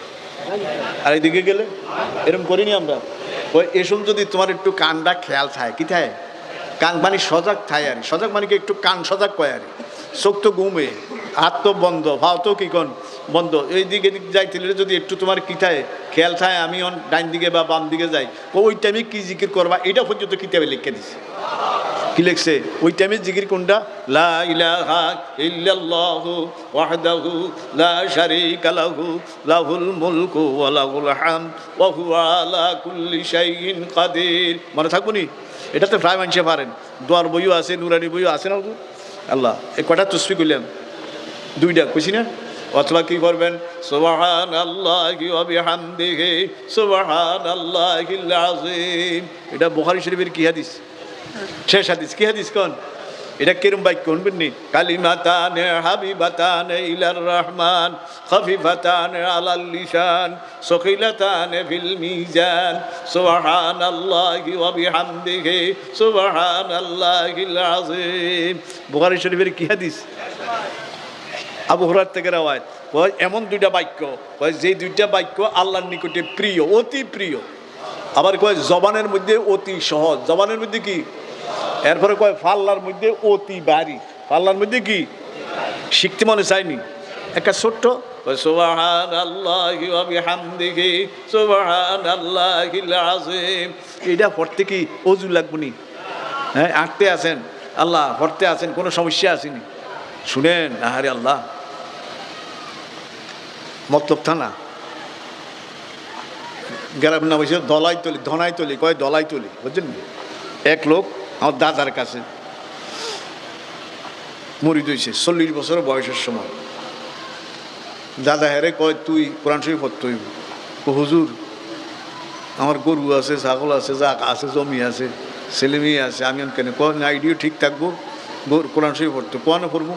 আর এইদিকে গেলে এরকম করিনি আমরা। ওই এসব যদি তোমার একটু কানটা খেয়াল থাকে, কি থাকে কান মানে সজাগ থাকে, আর সজাগ মানে কি একটু কান সজাগ কয়, আর চোখ তো ঘুমে, হাত তো বন্ধ, ভাও তো কি কন বন্ধ, এই দিকে যাইতে যদি একটু তোমার কি থাকে খেয়াল থাকে, আমি ডাইন দিকে বা বাম দিকে যাই, ওই টাইমে কি জিকির করবা এটা পর্যন্ত কিতাবে লিখে দিছে। কি লিখছে ওই টাইমে জিকির কোনটা? লা ইলাহা ইল্লাল্লাহু ওয়াহদাহু লা শারীকা লাহু লাহুল মুলকু ওয়া লাহুল হামদ ওয়া হুয়া আলা কুল্লি শাইইন কাদির। মনে থাকবো নি? এটাতে প্রায় মানুষে পারেন। দোয়ার বইও আছে, নুরানি বইও আছে না? আল্লাহ এই কটা তসবিহ কইলাম, 2টা কইছি না? অথবা কি করবেন? সুবহানাল্লাহি ওয়া বিহামদিহি সুবহানাল্লাহিল আযীম। এটা বুখারী শরীফের কি হাদিস? শেষ হাদিস। কি হাদিস কোন? এটা কিরম বাক্য শুনবেন নি? কালিমাতানে হাবিবাতানে ইলার রহমান খফিফাতানে আলাল লিসান সকিলাতানে ফিল মিজান সুবহানাল্লাহি ওয়া বিহামদিহি সুবহানাল্লাহিল আযীম। বুখারী শরীফের কি হাদিস? আবু হুরায়রা থেকে রওয়ায়াত। ওই এমন 2টা বাক্য, ওই যে 2টা বাক্য আল্লাহর নিকটে প্রিয়, অতি প্রিয়। আবার কয় জবানের মধ্যে অতি সহজ, জবানের মধ্যে কি? এরপরে কয় পাল্লার মধ্যে অতি ভারী, পাল্লার মধ্যে কি? শিখতে মনে চায়নি, একটা ছোট্ট সুবহানাল্লাহি ওয়া বিহামদিহি সুবহানাল্লাহিল আযীম, এটা পড়তে কি ওযু লাগবে নি? হ্যাঁ, আঁটতে আছেন আল্লাহ, পড়তে আছেন, কোনো সমস্যা আসেনি? শুনেন, আহারে আল্লাহ, মতলব থানা গ্রামের নাম হয়েছে দলাইতলি, ধনাইতলি, কয় দলাইতলি, বুঝছেন? এক লোক আমার দাদার কাছে মরিদ হয়েছে 40 বছর বয়সের সময়। দাদা হেরে কয় তুই কোরআন শরীফ পড়তে হইব। হুজুর, আমার গরু আছে, ছাগল আছে, যা আছে, জমি আছে, ছেলে মেয়ে আছে, আমি কেন কোন আইডিও ঠিক থাকবো, কোরআন শরীফ পড়তে কোয়ানো পড়বো?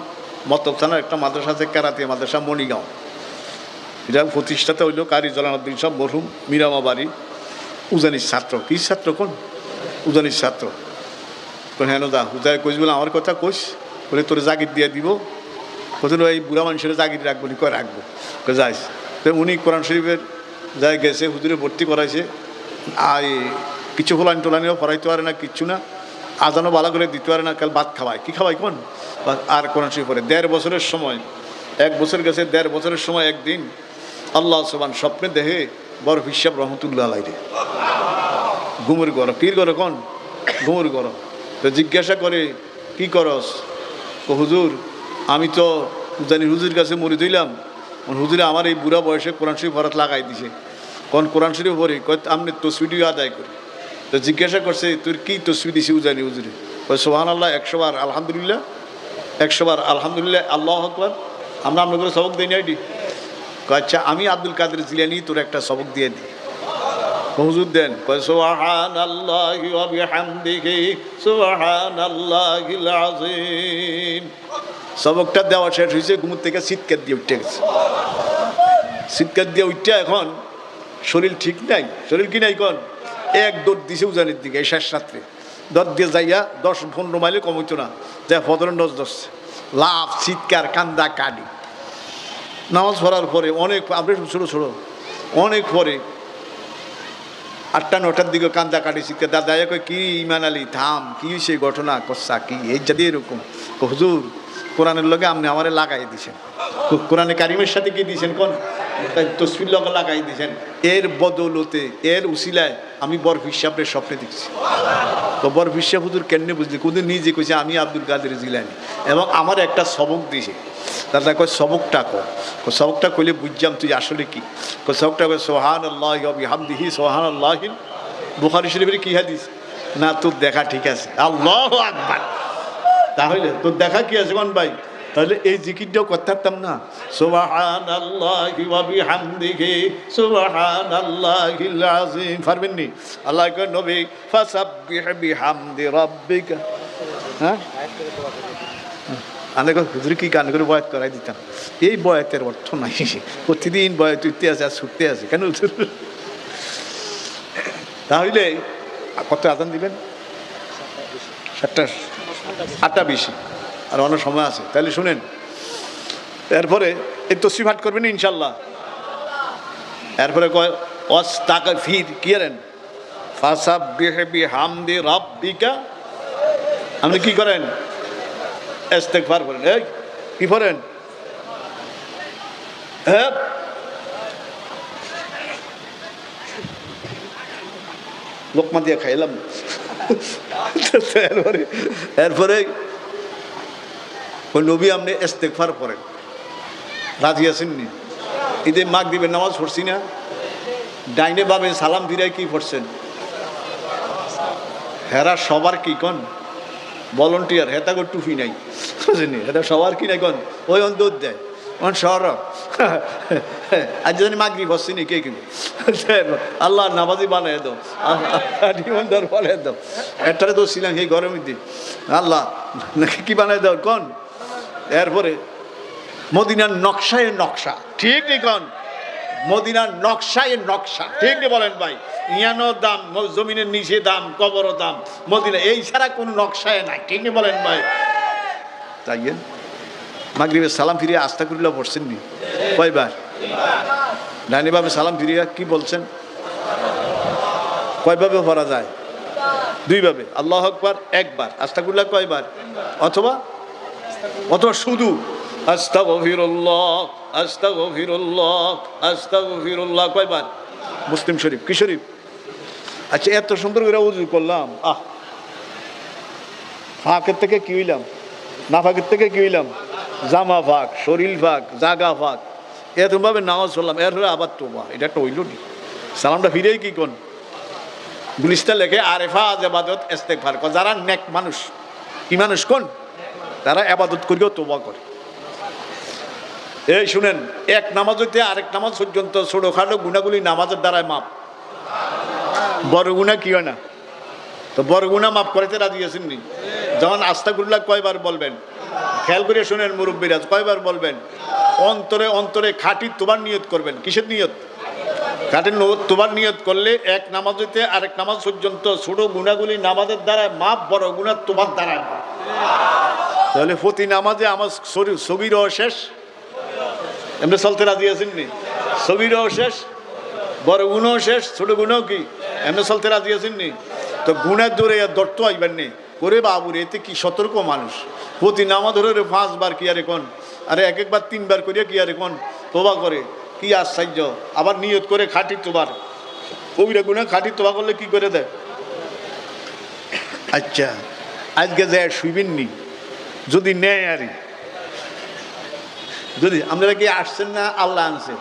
মতলব থানার একটা মাদ্রাসা আছে, কেরাতে মাদ্রাসা, মণিগাঁও। এটা প্রতিষ্ঠাতা হইল কারি জলানুদ্দিন সাহেব, মরহুম, মিরামা বাড়ি, উজানির ছাত্র। কি ছাত্র? কোন উজানির ছাত্র? হ্যাঁ দা, উজায় কইস বলে আমার কথা কইস, বলে তোর জাগির দিয়ে দিব। কোথাও এই বুড়া মানুষের জাগির রাখবো নি? কয় রাখবো। যাইস তো উনি কোরআন শরীফের যাই গেছে, হুজুরে ভর্তি করাইছে। আর কিছু ফলানি টোলানিও পড়াইতে পারে না, কিচ্ছু না, আজানও বালা করে দিতে পারে না, কাল ভাত খাওয়ায়। কি খাওয়াই কোন? আর কোরআন শরীফ পড়ে। 1.5 বছরের সময়, 1 বছর গেছে, 1.5 বছরের সময় একদিন আল্লাহ সুবহান স্বপ্নে দেখে বড় হিসাব রহমতুল্লাহ আলাইহি ঘুমের গর, কির গর কোন ঘুমের গর। তো জিজ্ঞাসা করে কি করস? হুজুর, আমি তো জানি হুজুর কাছে মরি দিলাম, হুজুরে আমার এই বুড়া বয়সে কোরআন শরীফ ভরাত লাগাই দিছে। কোন কোরআন শরীফ পড়ি? আপনি তসবিটিও আদায় করি। তো জিজ্ঞাসা করছে তোর কি তসবি দিছি উজানি হুজুরে? সুবহানাল্লাহ 100 বার, আলহামদুলিল্লাহ 100 বার, আলহামদুলিল্লাহ, আল্লাহু আকবার। আমরা আপনাকে সবক দিই না এটি? আচ্ছা, আমি আব্দুল কাদের জিলানী তোর একটা সবক দিয়ে দিই। হুজুর দেন। সুবহানাল্লাহি ওয়া বিহামদিহি সুবহানাল্লাহিল আযীম। সবকটা দেওয়া শেষ হয়েছে, ঘুম থেকে চিৎকার দিয়ে উঠে গেছে। চিৎকার দিয়ে উঠে এখন শরীর ঠিক নাই, শরীর কি নাই কোন? এক দৌড় দিছে উজানির দিকে, এই শেষ রাত্রে দর দিয়ে যাইয়া 10-15 মাইলে কম হইতো না, যাই ফদরের নজ ধরছে, লাভ, চিৎকার, কান্দা কাটি। নামাজ পড়ার পরে অনেক, আপনি ছোটো ছোটো, অনেক পরে 8টা-9টার দিকে কান্দা কাটি, চিৎকার। দাদা কয় কি ইমান আলী থাম, কি সেই ঘটনা কচ্ছা কি এই জাতি এরকম? হুজুর, কোরআনের লগে আপনি আমারে লাগাই দিছেন, কোরআনে কারিমের সাথে কি দিয়েছেন কোন? তসবির লগে লাগাই দিয়েছেন। এর বদৌলতে, এর উসিলায় আমি বরফির সাহেবের স্বপ্নে দেখছি। তো বরফির সাহেব হুজুর কেমনে বুঝলি? কোনদিন নিজে কইছে আমি আব্দুল কাদের জিলানী, এবং আমার একটা সবক দিয়েছে। দাদা কয় সবকটা কর। সবকটা কইলে বুঝলাম তুই আসলে কি। সবকটা কয় সুবহানাল্লাহি ওয়া বিহামদিহি সুবহানাল্লাহিল। বুখারী শরীফের কি হাদিস? না, তোর দেখা ঠিক আছে, আল্লাহু আকবার। তাহলে তোর দেখা কি আছে কোন ভাই? তাহলে এই জিকিরটাও করতে পারতাম না? সুবহানাল্লাহি ওয়া বিহামদিহি সুবহানাল্লাহিল আযীম। পারবেন নি? আল্লাহ কয় নবী ফাসাব্বিহ বিহামদি রাব্বিকা। হ্যাঁ, আমি হুজুর কি গান করে বয়াত করাই দিতাম। এই বয়াতের অর্থ নাই, প্রতিদিন বয়াত উঠতে আছে আর ছুটতে আছে কেন? তাহলে কত আজান দিবেন? 8টা 20, আর অনেক সময় আছে। তাহলে শুনেন, এরপরে এই তসবিহ পাঠ করবেন ইনশাল্লাহ। এরপরে কয় ওয়াস্তাগফির, কি করেন? ফাসাব্বিহ বিহামদি রাব্বিকা। আপনি কি করেন? ইস্তেগফার করেন। এই কি করেন? হ্যাঁ, লোকমা দিয়ে খাইলাম। এরপরে ওই নবী আপনি ইস্তেগফার করেন, রাজি আছেন নি? ঈদে মাগরিবের নামাজ পড়ছি না, ডাইনে বামে সালাম ফিরাই কি পড়ছেন? হেরা সবার কি কন ভলন্টিয়ার, হেতা করে টুপি নাই, বুঝলি? হেটা সবার কি নাই কন? ওই দুধ দেয় অন শহর। আজ জানি মাগরিব হচ্ছে নি, কে কিন্তু আল্লাহ নামাজি বানাই দাও, ইমানদার বানাই দাও। একটারে তো ছিলাম সেই গরমের দিন, আল্লাহ কি বানাই দাও কন? এরপরে মদিনার নকশায় নকশা, ঠিক নেই কন? মদিনার নকশায় নকশা, ঠিক নেই বলেন ভাই? ইয়ানো দাম, জমিনের নিচে দাম, কবরও দাম, মদিনা এই ছাড়া কোনো নকশায় নাই, ঠিক নেই বলেন ভাই? তাই মাগরিবের সালাম ফিরিয়ে আস্তাগফিরুল্লাহ পড়ছেন নি? কয়বার? ডাইনে বামে সালাম ফিরিয়ে কি বলছেন? কয়ভাবে পড়া যায়? 2 ভাবে। আল্লাহু আকবার একবার, আস্তাগফিরুল্লাহ কয়বার? অথবা শুধু আস্তাগফিরুল্লাহ আস্তাগফিরুল্লাহ আস্তাগফিরুল্লাহ। কয়বার? মুসলিম শরীফ। কি শরীফ? আচ্ছা, এত সুন্দর করে উযু করলাম, ফাঁকের থেকে কি হইলাম? না ফাঁকের থেকে কি হইলাম? জামা ফাঁক, শরীর ফাঁক, জাগা ফাঁক, এরকমভাবে নামাজ পড়লাম। এরপরে আবার তোবা, এটা একটা হইল নি? সালামটা ফিরেই কি কোন গুলিস্তা লেখে আরেফা আজ আবাদত ইস্তেগফার। যারা নেক মানুষ, কি মানুষ কোন? তারা আবাদত করিও তোবা করে। এই শুনেন, এক নামাজ হইতে আরেক নামাজ পর্যন্ত ছোটখাটো গুণাগুলি নামাজের দ্বারাই মাপ। বড় গুণা কি হয় না? তো বড় গুণা মাফ করাইতে রাজি আছেন নি? যখন আস্তাগফিরুল্লাহ কয়বার বলবেন? খেয়াল করে শুনেন মুরব্বীরা, কয়বার বলবেন? অন্তরে অন্তরে খাঁটি তোবার নিয়ত করবেন। কিসের নিয়ত? খাঁটি তোবার নিয়ত করলে এক নামাজ হইতে আরেক নামাজ পর্যন্ত ছোট গুণাগুলি নামাজের দ্বারা মাপ, বড় গুণা তোবার দ্বারা। তাহলে প্রতি নামাজে আমার সগীরও শেষ, এমনি চলতে রাজি আছেন নি? সগীরও শেষ, বড় গুণও শেষ, ছোট গুণও কি এমনি চলতে রাজি আছেন নি? তো গুণের দৌড়ে দর্ত আইবেন নেই করে বাবুরে, এতে কি সতর্ক মানুষ। প্রতি নামাজ ধরে 5 বার কি আর এখন, আরে এক একবার 3 বার করিয়া কি আর এখন তোবা করে, কি আশ্চর্য। আবার নিয়ত করে খাঁটি তোবার, কবিরা গুণা খাঁটি তোবা করলে কি করে দেয়? আচ্ছা, আজকে যায় শুইবেন নি যদি নেয়, আরে যদি আপনারা কি আসছেন না? আল্লাহ আনছে,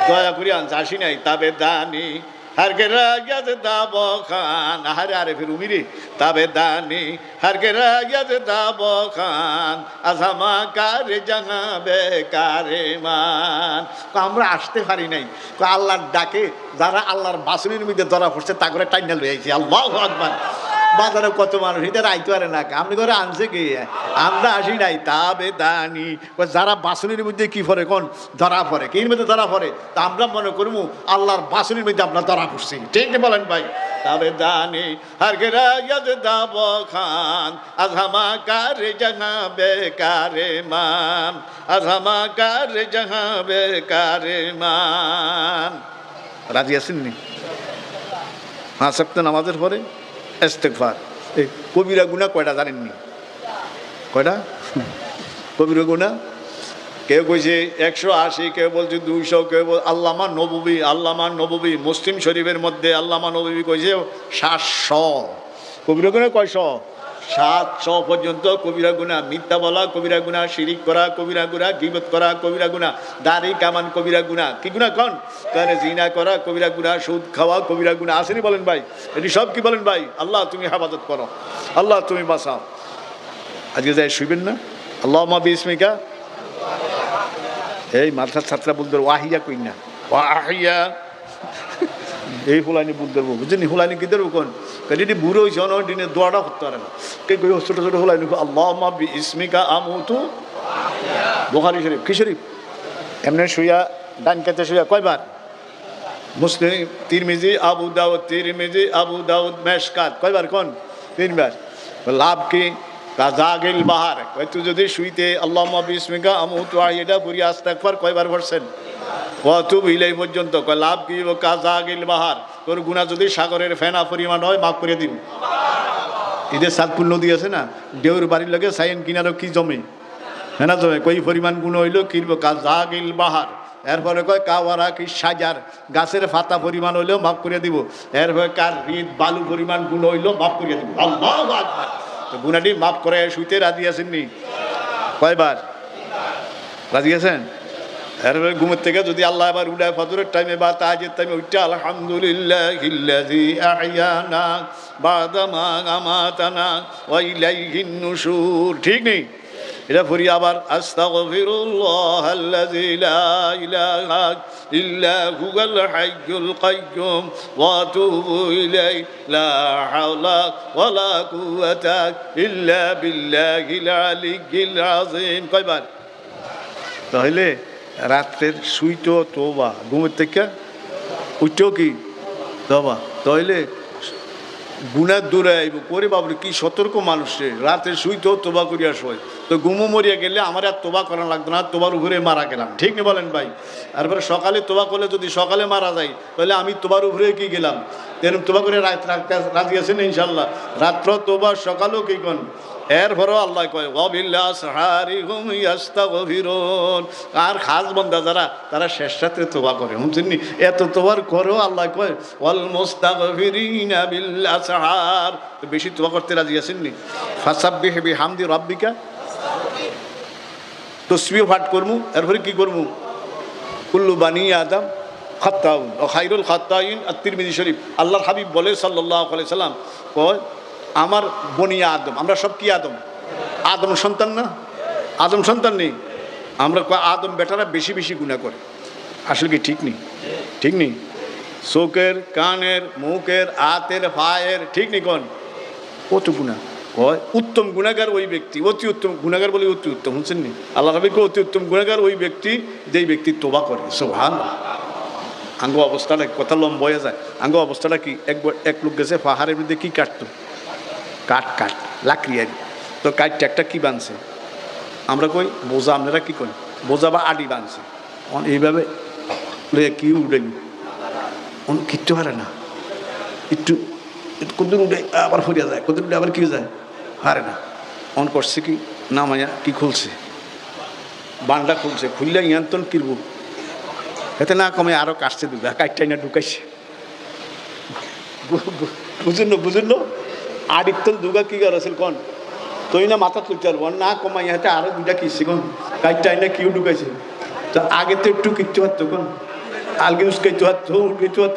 দয়া করে আনছে, আসি নাই। তাবে দানি হারকে রাগিয়াতে দাব খান, আহারে আরে ফের উমিরে তাবে দানি হারকে রাগিয়াতে দাব খান, আজামা কারে জানাবে কারে মান। আমরা আসতে পারি নাই, আল্লাহর ডাকে যারা আল্লাহর বাসনের মধ্যে ধরা পড়ছে তা করে টাইনা লয়ে আইছি। আল্লাহু আকবার। বাজারে কত মানুষ এটা আইতে পারে না, আপনি করে আনছে কি? আমরা আসি নাই। তাবে দানি যারা বাসনের মধ্যে কি পড়ে কোন ধরা পড়ে, কির মধ্যে ধরা পড়ে, তা আমরা মনে করবো আল্লাহর বাসনের মধ্যে আমরা ধরা পড়ছি। ঠিক না বলেন ভাই? তাবে দানি হারকে রাগিয়াতে দাব খান, আজহামা কারে জানাবে কারে মান, আজহামা কারে জানাবে কারে মান। রাজি আছেন নি? 5 ওয়াক্ত নামাজের পরে ইস্তেগফার। এই কবিরা গুনাহ কয়টা জানেননি? কয়টা কবিরা গুনাহ? কেউ কইছে 180, কেউ বলছে 200, কেউ আল্লামা নববী, আল্লামা নববী মুসলিম শরীফের মধ্যে আল্লামা নববী কইছে 700। কবিরা গুনাহ কয়শো? 700 পর্যন্ত কবিরা গুনাহ। মিথ্যা বলা কবিরা গুনাহ, শিরিক করা কবিরা গুনাহ, গীবত করা কবিরা গুনাহ, দাড়ি কামান কবিরা গুনাহ। কি গুনাহ কোন? কানে জিনা করা কবিরা গুনাহ, সুদ খাওয়া কবিরা গুনাহ। আসেনি বলেন ভাই? এটি সব কি বলেন ভাই? আল্লাহ তুমি হেফাজত করো, আল্লাহ তুমি বাঁচাও। আজকে যাই শুইবেন না? আল্লাহুম্মা বিসমিকা। এই মাদ্রাসার ছাত্রা বলতে ওয়াহিয়া কই না, ওয়াহিয়া এই হুলাইনি বুঝতে পারবো, বুঝলি? হুলাইনি কি দেবো কোন? কারণ বুড়ো হয়েছে অনেক দিনে দোয়াটা করতে পারে না। কে কই ছোটো ছোটো হুলাইনি আল্লাহুম্মা বিসমিকা আমুতু। বুখারী শরীফ। কি শরীফ? এমনি শুইয়া ডান কাতে শুইয়া কয়বার? মুসলিম, তিরমিজি, আবু দাউদ, তিরমিজি, আবু দাউদ, মেশকাত। কয়বার কোন? 3 বার। লাভ কি? কাজাগিল বাহার। তুই যদি শুইতে আল্লাহুম্মা বিসমিকা আমুতু এটা পুরি ইস্তেগফার কয়বার পড়ছেন? ওয়াতুব ইলাই পর্যন্ত। কয় লাভ কি? কাজাগিল বাহার। তোর গুনাহ যদি সাগরের ফেনা পরিমাণ হয় মাফ করে দিন। এদের সাতপুর নদী আছে না, দেউর বাড়ির লগে সাইন কিনারও কি জমে, ফেনা জমে, কই পরিমাণ গুণ হইলো কিনব কাজাগিল বাহার। এরপরে কয় কাওয়ারা কি সাজার, গাছের পাতা পরিমাণ হইলেও মাফ করে দিব। এরপরে কার হৃদ বালু পরিমাণ গুণ হইলেও মাফ করে দিব। আল্লাহু আকবার। তো গুনাহটি মাফ করে শুইতে রাজি আছেননি? কয়বার রাজি আছেন? এরপরে ঘুমের থেকে যদি আল্লাহ এবার উঠায় ফজরের টাইমে বা তাহাজ্জুদের টাইমে উঠতে আলহামদুলিল্লাহিল্লাযী আহইয়ানা বা'দা মা আমাতানা ওয়া ইলাইহিন নুশুর। ঠিক নেই? এটা পড়ি আবার আস্তাগফিরুল্লাহাল্লাযী লা ইলাহা ইল্লা হুয়াল হাইয়ুল কাইয়্যুম ওয়া আতুবু ইলাইহি লা হাওলা ওয়া লা কুওয়াতা ইল্লা বিল্লাহিল আলিয়্যিল আযীম। কয়বার? তাহলে রাত্রের শুইতেও তোবা, ঘুমের থেকে উঠতেও কি তোবা। তাহলে গুনাহ দূরে আইব করে বাবরে কি সতর্ক মানুষ রে, রাতে শুইতেও তোবা করিয়া শোয়। তো গুমো মরিয়া গেলে আমার আর তোবা করা লাগতো না, তোবার উপরে মারা গেলাম, ঠিক না বলেন ভাই? তারপরে সকালে তোবা করলে যদি সকালে মারা যায় তাহলে আমি তোবার উপরে কি গেলাম, তেরম তোবা করে রাজি আছেন ইনশাল্লাহ, রাত্র তোবা সকালেও কি কন। এরপরও আল্লাহ কয় আর খাস বন্দা যারা তারা শেষ রাত্রে তোবা করে, শুনছেন নি? এত তোবার করেও আল্লাহ কয় ওয়াল মুস্তাগফিরিনা বিল আসহার, বেশি তোবা করতে রাজি আছেন নি? ফাসাব্বিহ বিহামদি রাব্বিকা, তসবিহ পাঠ করমু, এরপরে কি করমু? কুল্লু বানি আদম খাত্তাউন ও খাইরুল খাত্তাইন আত-তিরমিজি শরীফ। আল্লাহর হাবিব বলে সাল্লাল্লাহু আলাইহি সাল্লাম, কয় আমার বনি আদম, আমরা সব কি আদম? আদম সন্তান না? আদম সন্তান নেই? আমরা আদম বেটারা বেশি বেশি গুনাহ করে, আসলে কি ঠিক নেই? ঠিক নেই? চোখের, কানের, মুখের, হাতের, পায়ের, ঠিক নেই? কোন কত গুনাহ হয়? উত্তম গুনাহগার ওই ব্যক্তি, অতি উত্তম গুনাহগার বলে অতি উত্তম, শুনছেন নি? আল্লাহ নবীকে অতি উত্তম গুনাহগার ওই ব্যক্তি যেই ব্যক্তি তোবা করে। সুবহানাল্লাহ। আঙ্গ অবস্থাটা, কথা লম্বা হয়ে যায়, আঙ্গ অবস্থাটা কি? এক লোক গেছে পাহাড়ের মধ্যে কি কাটতো, কাঠ লাকড়ি আর, তো কাঠটা একটা কি বানছে, আমরা কই বোঝা, আপনারা কি করেন? বোঝা বা আডি বানছে, এইভাবে কি উঠেনি, কিচ্ছু পারে না, একটু কতদিন উঠে আবার ফরিয়া যায়, কতদিন উঠে আবার কি যায়, পারে না। অন করছে কি না মায়া কি খুলছে, বানটা খুলছে, খুললে ইয়ান্তন কিরব, এতে না কমে আরো কাটছে, দুগা কাঠটাই না ঢুকাইছে, বুঝুন আডিত্তন দুগা কি করেছিল কন, তুই না মাথা তুলতে পারবো না কমাই, হাতে আরো দুটা কিসছে কোন কাঠটাই না কিউ ঢুকাইছে। তো আগে তো একটু কিচ্ছু পারতো কোন, আলগে উস্কাইতে পারতো,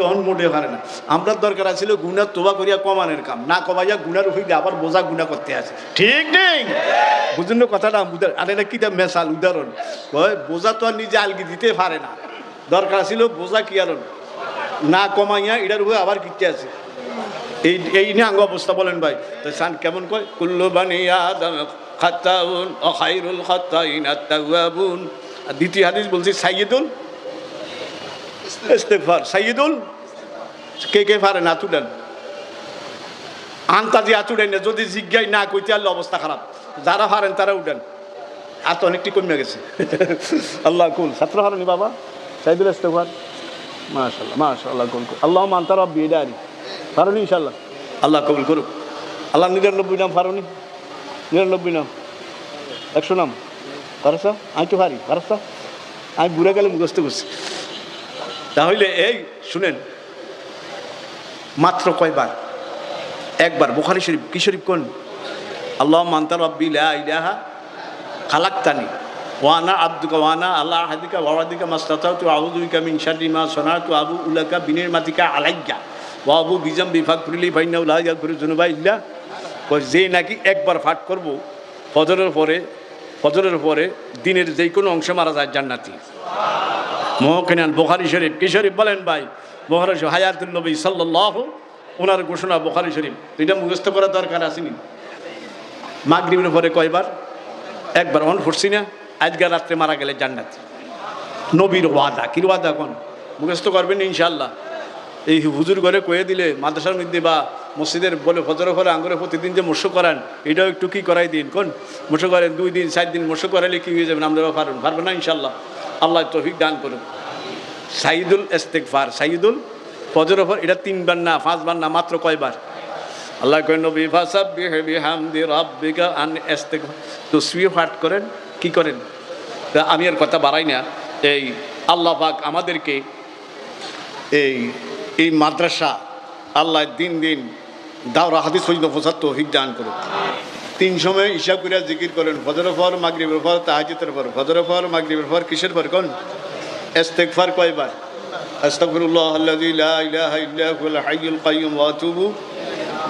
তখন মোটে পারে না। আমরা দরকার আছিল গুণা তোবা করিয়া কমানোর কাম, না কমাইয়া গুণার উপরে আবার বোঝা গুণা করতে আছে, ঠিক নেই? বুঝুন কথাটা? আর এটা কিটা মেশাল উদাহরণ, বোঝা তো আর নিজে আলগি দিতে পারে না, দরকার ছিল বোঝা কি আর না কমাইয়া এটার উপরে আবার কিনতে আছে। এই নিয়ে আঙ্গ অবস্থা বলেন ভাই। তো সান কেমন কয়, কুল্লু বানি আদম খাত্তাউন ও খায়রুল খাত্তাইন আত-তাওয়াবুন। দ্বিতীয় হাদিস বলছি সাইয়্যিদুল ইস্তিগফার, সাইয়্যিদুল কে পারে না তুলেন, আন্তাজি আতুড়েন না, যদি জিজ্ঞাই না কইতে আল্লাহ অবস্থা খারাপ, যারা পারেন তারা উঠেন, আর তো অনেকটি কমে গেছে। আল্লাহ কুল ছাত্র হারানি বাবা সাইয়্যিদুল ইস্তিগফার, মাশাআল্লাহ মাশাআল্লাহ, কুল আল্লাহুম্মা আনতা রাব্বি দারি, পারুনি ইনশাআল্লাহ, আল্লাহ কবুল করুক। আল্লাহ 99 নাম পারুনি, 99 নাম, 100 নাম পারছা? আমি তো পারি, পারছা? আমি বুড়া গেলে মুখস্থ করছি। তাহলে এই শুনেন, মাত্র কয়বার? একবার। বুখারী শরীফ, কি শরীফ কোন? আল্লাহুম্মা আনতা রাব্বি লা ইলাহা খালাকতানি ওয়া আনা আবদুকা ওয়া আনা আলা আহদিকা ওয়া ওয়াদিকা মাসতাতাতু আউযু বিকা মিন শাররি মা সানাতু আবু উলাকা বিনিমাতিকা আলাইয়া ওয়া আবু বিজামবি ফাগফিরলি ফাইন্নাহু লা ইয়াগফিরু যুনুবা ইল্লা, যে নাকি একবার পাঠ করব ফজরের পরে দিনের যে কোনো অংশে মারা যায় জান্নাতি। মুহকিনান বুখারী শরীফ, কি শরীফ বলেন ভাই? বুখারী শরীফ, হায়াতুন নবী সাল্লাল্লাহু, ওনার ঘোষণা বুখারী শরীফ। এটা মুখস্থ করার দরকার আসেনি। মাগরিবের পরে কয়বার? একবার। অন পড়ছি না, আজকে রাত্রে মারা গেলে জান্নাত, নবীর ওয়াদা। কি ওয়াদা কোন? মুখস্থ করবেন ইনশাআল্লাহ। এই হুজুর ঘরে কয়ে দিলে মাদ্রাসার মধ্যে বা মসজিদের বলে ফজরের পরে আঙ্গুরে প্রতিদিন যে মস্য করান, এটাও একটু কি করাই দিন কোন, মস্য করেন 2 দিন 4 দিন মস্য করালে কি হয়ে যাবেন, আমরা পারবেন না ইনশাআল্লাহ। আল্লাহ তৌফিক দান করুন। সাইয়্যিদুল ইস্তিগফার, সাইয়্যিদুল ফজরের পর, এটা 3 বার না 5 বার না, মাত্র কয়বার? আল্লাহ কয় নবী ফাসাব্বিহ বিহামদি রাব্বিকা আন ইস্তিগফার, তাসবিহ পাঠ করেন। কি করেন? আমি আর কথা বাড়াই না। এই আল্লাহ পাক আমাদেরকে এই মাদ্রাসা আল্লাহ দিন দিন দাওরা হাদিস পর্যন্ত পৌঁছার তৌফিক দান করুন। 3 সময় ইশা করিয়া জিকির করেন, ফজরের পর, মাগরিবের পর, তাহাজ্জুদের পর। ফজরের পর, মাগরিবের পর, কিসের পর কোন? ইস্তিগফার কয়বার? আস্তাগফিরুল্লাহ আল্লাযী লা ইলাহা ইল্লা হুয়াল হাইয়ুল কাইয়্যুম ওয়া আতুবু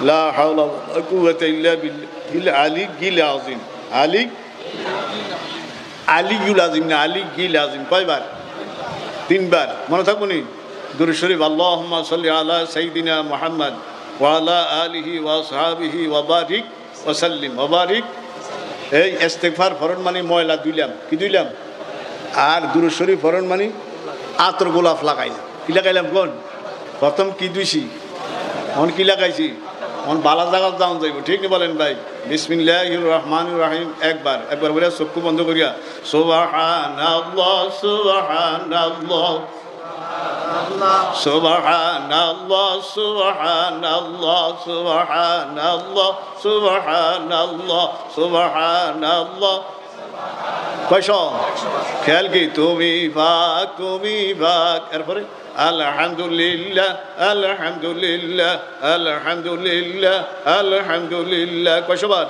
লা হাওলা ওয়ালা কুওয়াতা ইল্লা বিল আলিয়্যিল আযীম। আলিয়্যুল আযীম না, আলিয়্যিল আযীম। কয়বার? 3 বার। মনে থাকবো নি? দুরূদ শরীফ, আল্লাহুম্মা সাল্লি আলা সাইয়্যিদিনা মুহাম্মদ ওয়া আলা আলিহি ওয়া আসহাবিহি ওয়া বারিক ওয়া সাল্লিম ওয়া বারিক। এই ইস্তিগফার ফরন মানে ময়লা ধুইলাম, কি ধুইলাম? আর দুরূদ শরীফ ফরন মানে আতর গোলাপ লাগাইলাম। কি লাগাইলাম কোন? প্রথম কি ধুইছি, এখন কি লাগাইছি, এখন বালা জায়গা যাওয়া যাইব, ঠিক না বলেন ভাই? বিসমিল্লাহির রহমানির রহিম একবার বলে চক্ষু বন্ধ করিয়া সুবহানাল্লাহ সুবহানাল্লাহ সুবহানাল্লাহ সুবহানাল্লাহ সুবহানাল্লাহ সুবহানাল্লাহ সুবহানাল্লাহ কয়শ খেয়াল কি তুমি ভাগ এরপরে আলহামদুলিল্লাহ আলহামদুলিল্লাহ আলহামদুলিল্লাহ আলহামদুলিল্লাহ কয়শবার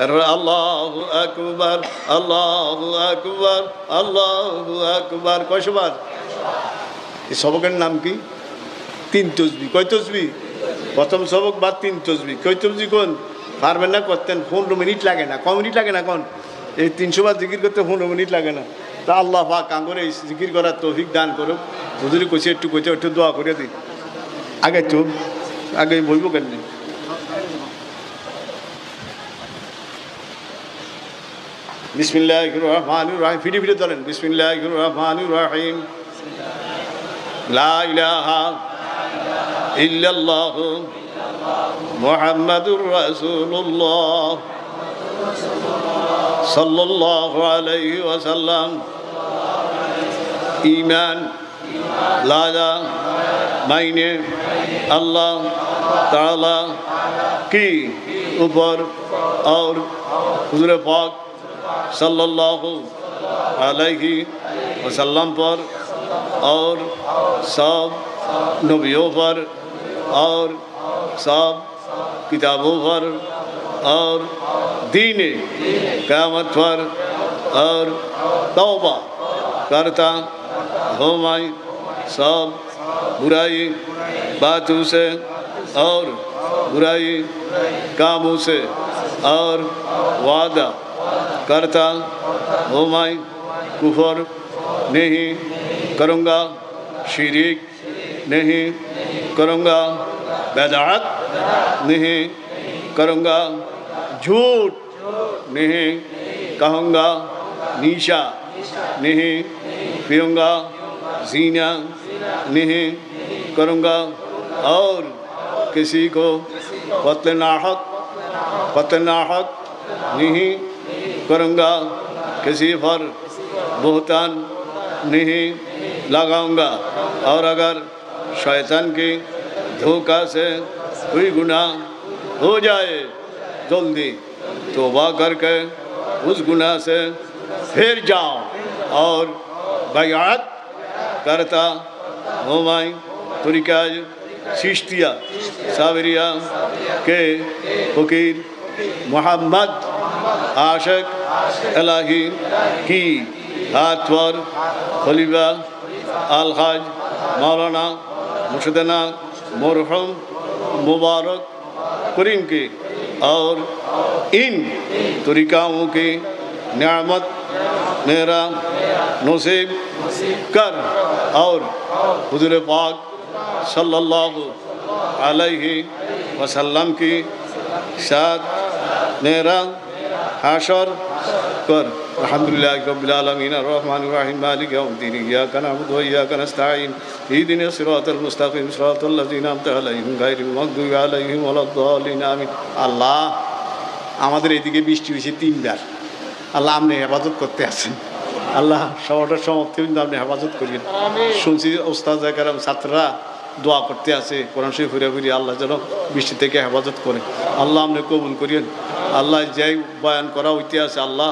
এরপরে আল্লাহু আকবার আল্লাহু আকবার আল্লাহু আকবার কয়শবার এই সবকের নাম কি তিন তসবি কয় তসবি প্রথম সবক বা তিন তসবি কয় তসবি কোন পারবেন না করতেন 15 মিনিট লাগে না কম মিনিট লাগে না কোন এই 300 বার জিকির করতে 15 মিনিট লাগে না তা আল্লাহ পাক আঙ্গরে এই জিকির করার তৌফিক দান করুক হুজুরি কইছে একটু দোয়া করে দিই আগে বলবো কেন বিসমিল্লাহির রহমানির রহিম ফিরে ধরেন বিসমিল্লাহির রহমানির রহিম লা ইলাহা ইল্লাল্লাহু মুহাম্মাদুর রাসূলুল্লাহ সাল্লাল্লাহু আলাইহি ওয়াসাল্লাম ईमान लाजा मायने अल्लाह ताला की ऊपर और हुजूर पाक सल्लल्लाहु अलैहि वसल्लम पर और सब नबियों पर और सब किताबों पर और दीन क़यामत पर और तौबा करता हो मैं सब बुराई बातों से और बुराई कामों से और वादा करता हो मैं कुफर नहीं करूँगा शिरीक नहीं करूँगा बेदात नहीं करूँगा झूठ नहीं कहूँगा निशा नहीं पीऊँगा जीना नहीं करूँगा और किसी को पतनाहक नहीं करूँगा किसी पर बहुतान नहीं लगाऊँगा और अगर शैतान की धोखा से कोई गुनाह हो जाए जल्दी तौबा करके उस गुनाह से फिर जाओ और बैआत करता हो मैं तरीका चिश्तिया सावरिया के फकीर मोहम्मद आशिक इलाही की हाथ पर खलीफा अलहाज मौलाना मुर्शिदना मरहूम मुबारक करीम की और इन तरीक़ों की नियामत मेरा नसीब कर और हुजूर पाक सल्लल्लाहु अलैहि वसल्लम की साथ मेरा हाशर कर अल्हम्दुलिल्लाहि रब्बिल आलमीन अर्रहमानिर रहीम मालिकि यौमिद्दीन इय्याका नअबुदु व इय्याका नस्तईन इहदिनास सिराताल मुस्ताकीम सिराताल लज़ीना अनअमता अलैहिम गायरिल मगदूबि अलैहिम वलाद्दालिन आमीन। আল্লাহ আমাদের এদিকে বৃষ্টি হয়েছে 3 বার আল্লাহ আপনি হেফাজত করতে আছেন আল্লাহ সবটার সমাপ্তি কিন্তু আপনি হেফাজত করিয়েন শুনছি ওস্তাদ কারাম ছাত্ররা দোয়া করতে আছে কোরআন শরীফ ঘুরে আল্লাহ যেন বৃষ্টি থেকে হেফাজত করে আল্লাহ আপনি কবুল করিয়েন আল্লাহ যাই বয়ান করা হইতে আছে আল্লাহ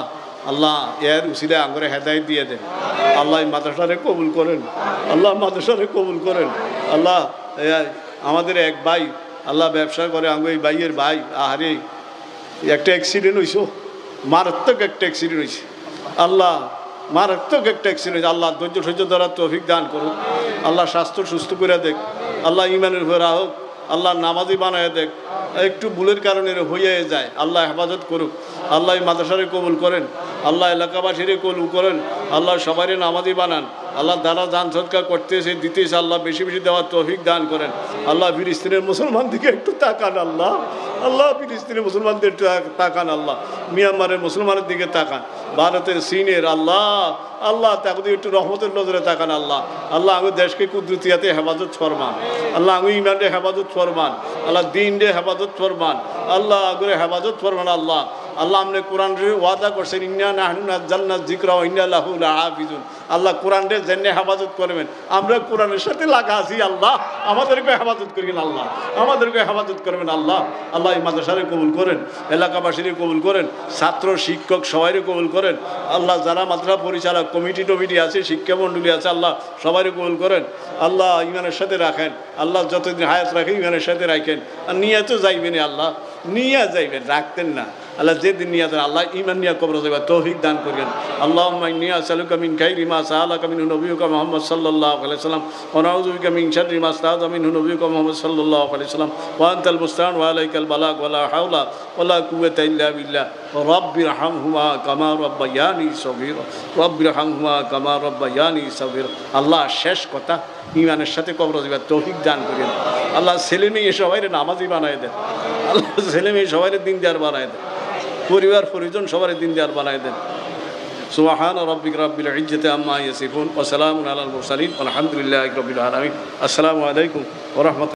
আল্লাহ এর উসিলায় আঙ্গরে হেদায়েত দিয়ে দেন আল্লাহ মাদ্রাসারে কবুল করেন আল্লাহ মাদ্রাসারে কবুল করেন আল্লাহ আমাদের এক ভাই আল্লাহ ব্যবসা করে আঙ্গ এই ভাইয়ের ভাই আহারে একটা অ্যাক্সিডেন্ট হয়েছে মারাত্মক একটা অ্যাক্সিডেন্ট হয়েছে আল্লাহ মারাত্মক একটা অ্যাক্সিডেন্ট হয়েছে আল্লাহ ধৈর্য সহ্য ধরার তৌফিক দান করুন আল্লাহ স্বাস্থ্য সুস্থ করে দেখ আল্লাহ ইমানের ভরা হোক আল্লাহ নামাজি বানায় দেখ একটু ভুলের কারণে হয়ে যায় আল্লাহ হেফাজত করুক আল্লাহ মাদ্রাসারে কবুল করেন আল্লাহ এলাকাবাসীরে কবুল করেন আল্লাহ সবারই নামাজি বানান আল্লাহ যারা দান সৎকার করতেছে দিতেছে আল্লাহ বেশি বেশি দেওয়ার তৌফিক দান করেন। আল্লাহ ফিলিস্তিনের মুসলমান দিকে একটু তাকান আল্লাহ, আল্লাহ ফিলিস্তিনের মুসলমানদের একটু তাকান আল্লাহ, মিয়ানমারের মুসলমানের দিকে তাকান, ভারতের চীনের আল্লাহ আল্লাহ তাকে একটু রহমতের নজরে তাকান আল্লাহ। আল্লাহ আমি দেশকে কুদরতিয়াতে হেফাজত ফরমান, আল্লাহ আমি ইমানরে হেফাজত ফরমান, আল্লাহ দিনরে হেফাজত ফরমান, আল্লাহ আগরে হেফাজত ফরমান আল্লাহ। আল্লাহ আপনি কোরআনরে ওয়াদা করছেন ইন্না নাহনু নাযালনা যিকরা ওয়া ইন্না লাহু লাহাফিজুন। আল্লাহ কোরআনরে জেনে হেফাজত করবেন, আমরা কোরআনের সাথে লাগা আছি আল্লাহ, আমাদেরকে হেফাজত করবেন আল্লাহ, আমাদেরকে হেফাজত করবেন আল্লাহ। আল্লাহ এই মাদ্রাসারে কবুল করেন, এলাকাবাসীরে কবুল করেন, ছাত্র শিক্ষক সবাইরে কবুল করেন আল্লাহ। যারা মাদ্রাসা পরিচালক কমিটি টমিটি আছে, শিক্ষা মণ্ডলী আছে আল্লাহ সবাইরে কবুল করেন আল্লাহ। ইমানের সাথে রাখেন আল্লাহ, যতদিন হায়াত রাখেন ইমানের সাথে রাখেন। আর নিয়ে তো যাইবেন আল্লাহ, নিয়ে যাইবেন, রাখতেন না আল্লাহ। যেদিন নিয়ে যান আল্লাহ ইমান নিয়ে কবর যাইবা তৌফিক দান করেন। আল্লাহুম্মা ইন্নী আসআলুকা মিন খাইরি মা সাআলাকা মিনহু নবিয়ুকা মুহাম্মদ সাল্লাল্লাহু আলাইহি ওয়াসাল্লাম ওয়া নাউযু বিকা মিন শাররি মা ইসতাআযা মিনহু নবিয়ুকা মুহাম্মদ সাল্লাল্লাহু আলাইহি ওয়াসাল্লাম ওয়া আনতাল মুস্তাআন ওয়া আলাইকাল বালাগ ওয়া লা হাওলা ওয়া লা কুওয়াতা ইল্লা বিল্লাহ। রাব্বিরহামহুমা কামা রাব্বায়ানি সগীরা, রাব্বিরহামহুমা কামা রাব্বায়ানি সগীরা। আল্লাহ শেষ কথা ইমানের সাথে কবর যাইবা তৌফিক দান করেন আল্লাহ। ছেলে মেয়ে সবাইরে নামাজি বানায় দেন আল্লাহ, ছেলে মেয়ে সবাইরে দিনদার বানায় দেন, পরিবার পরিজন সবার দিন দেওয়ার বানায় দেন। সুবহান রাব্বিকা রাব্বিল ইজ্জাতি আম্মা ইয়াসিফুন ওয়া সালামুন আলাল মুরসালিন আলহামদুলিল্লাহি রাব্বিল আলামিন। আসসালামু আলাইকুম ওয়া রাহমাতুল্লাহ।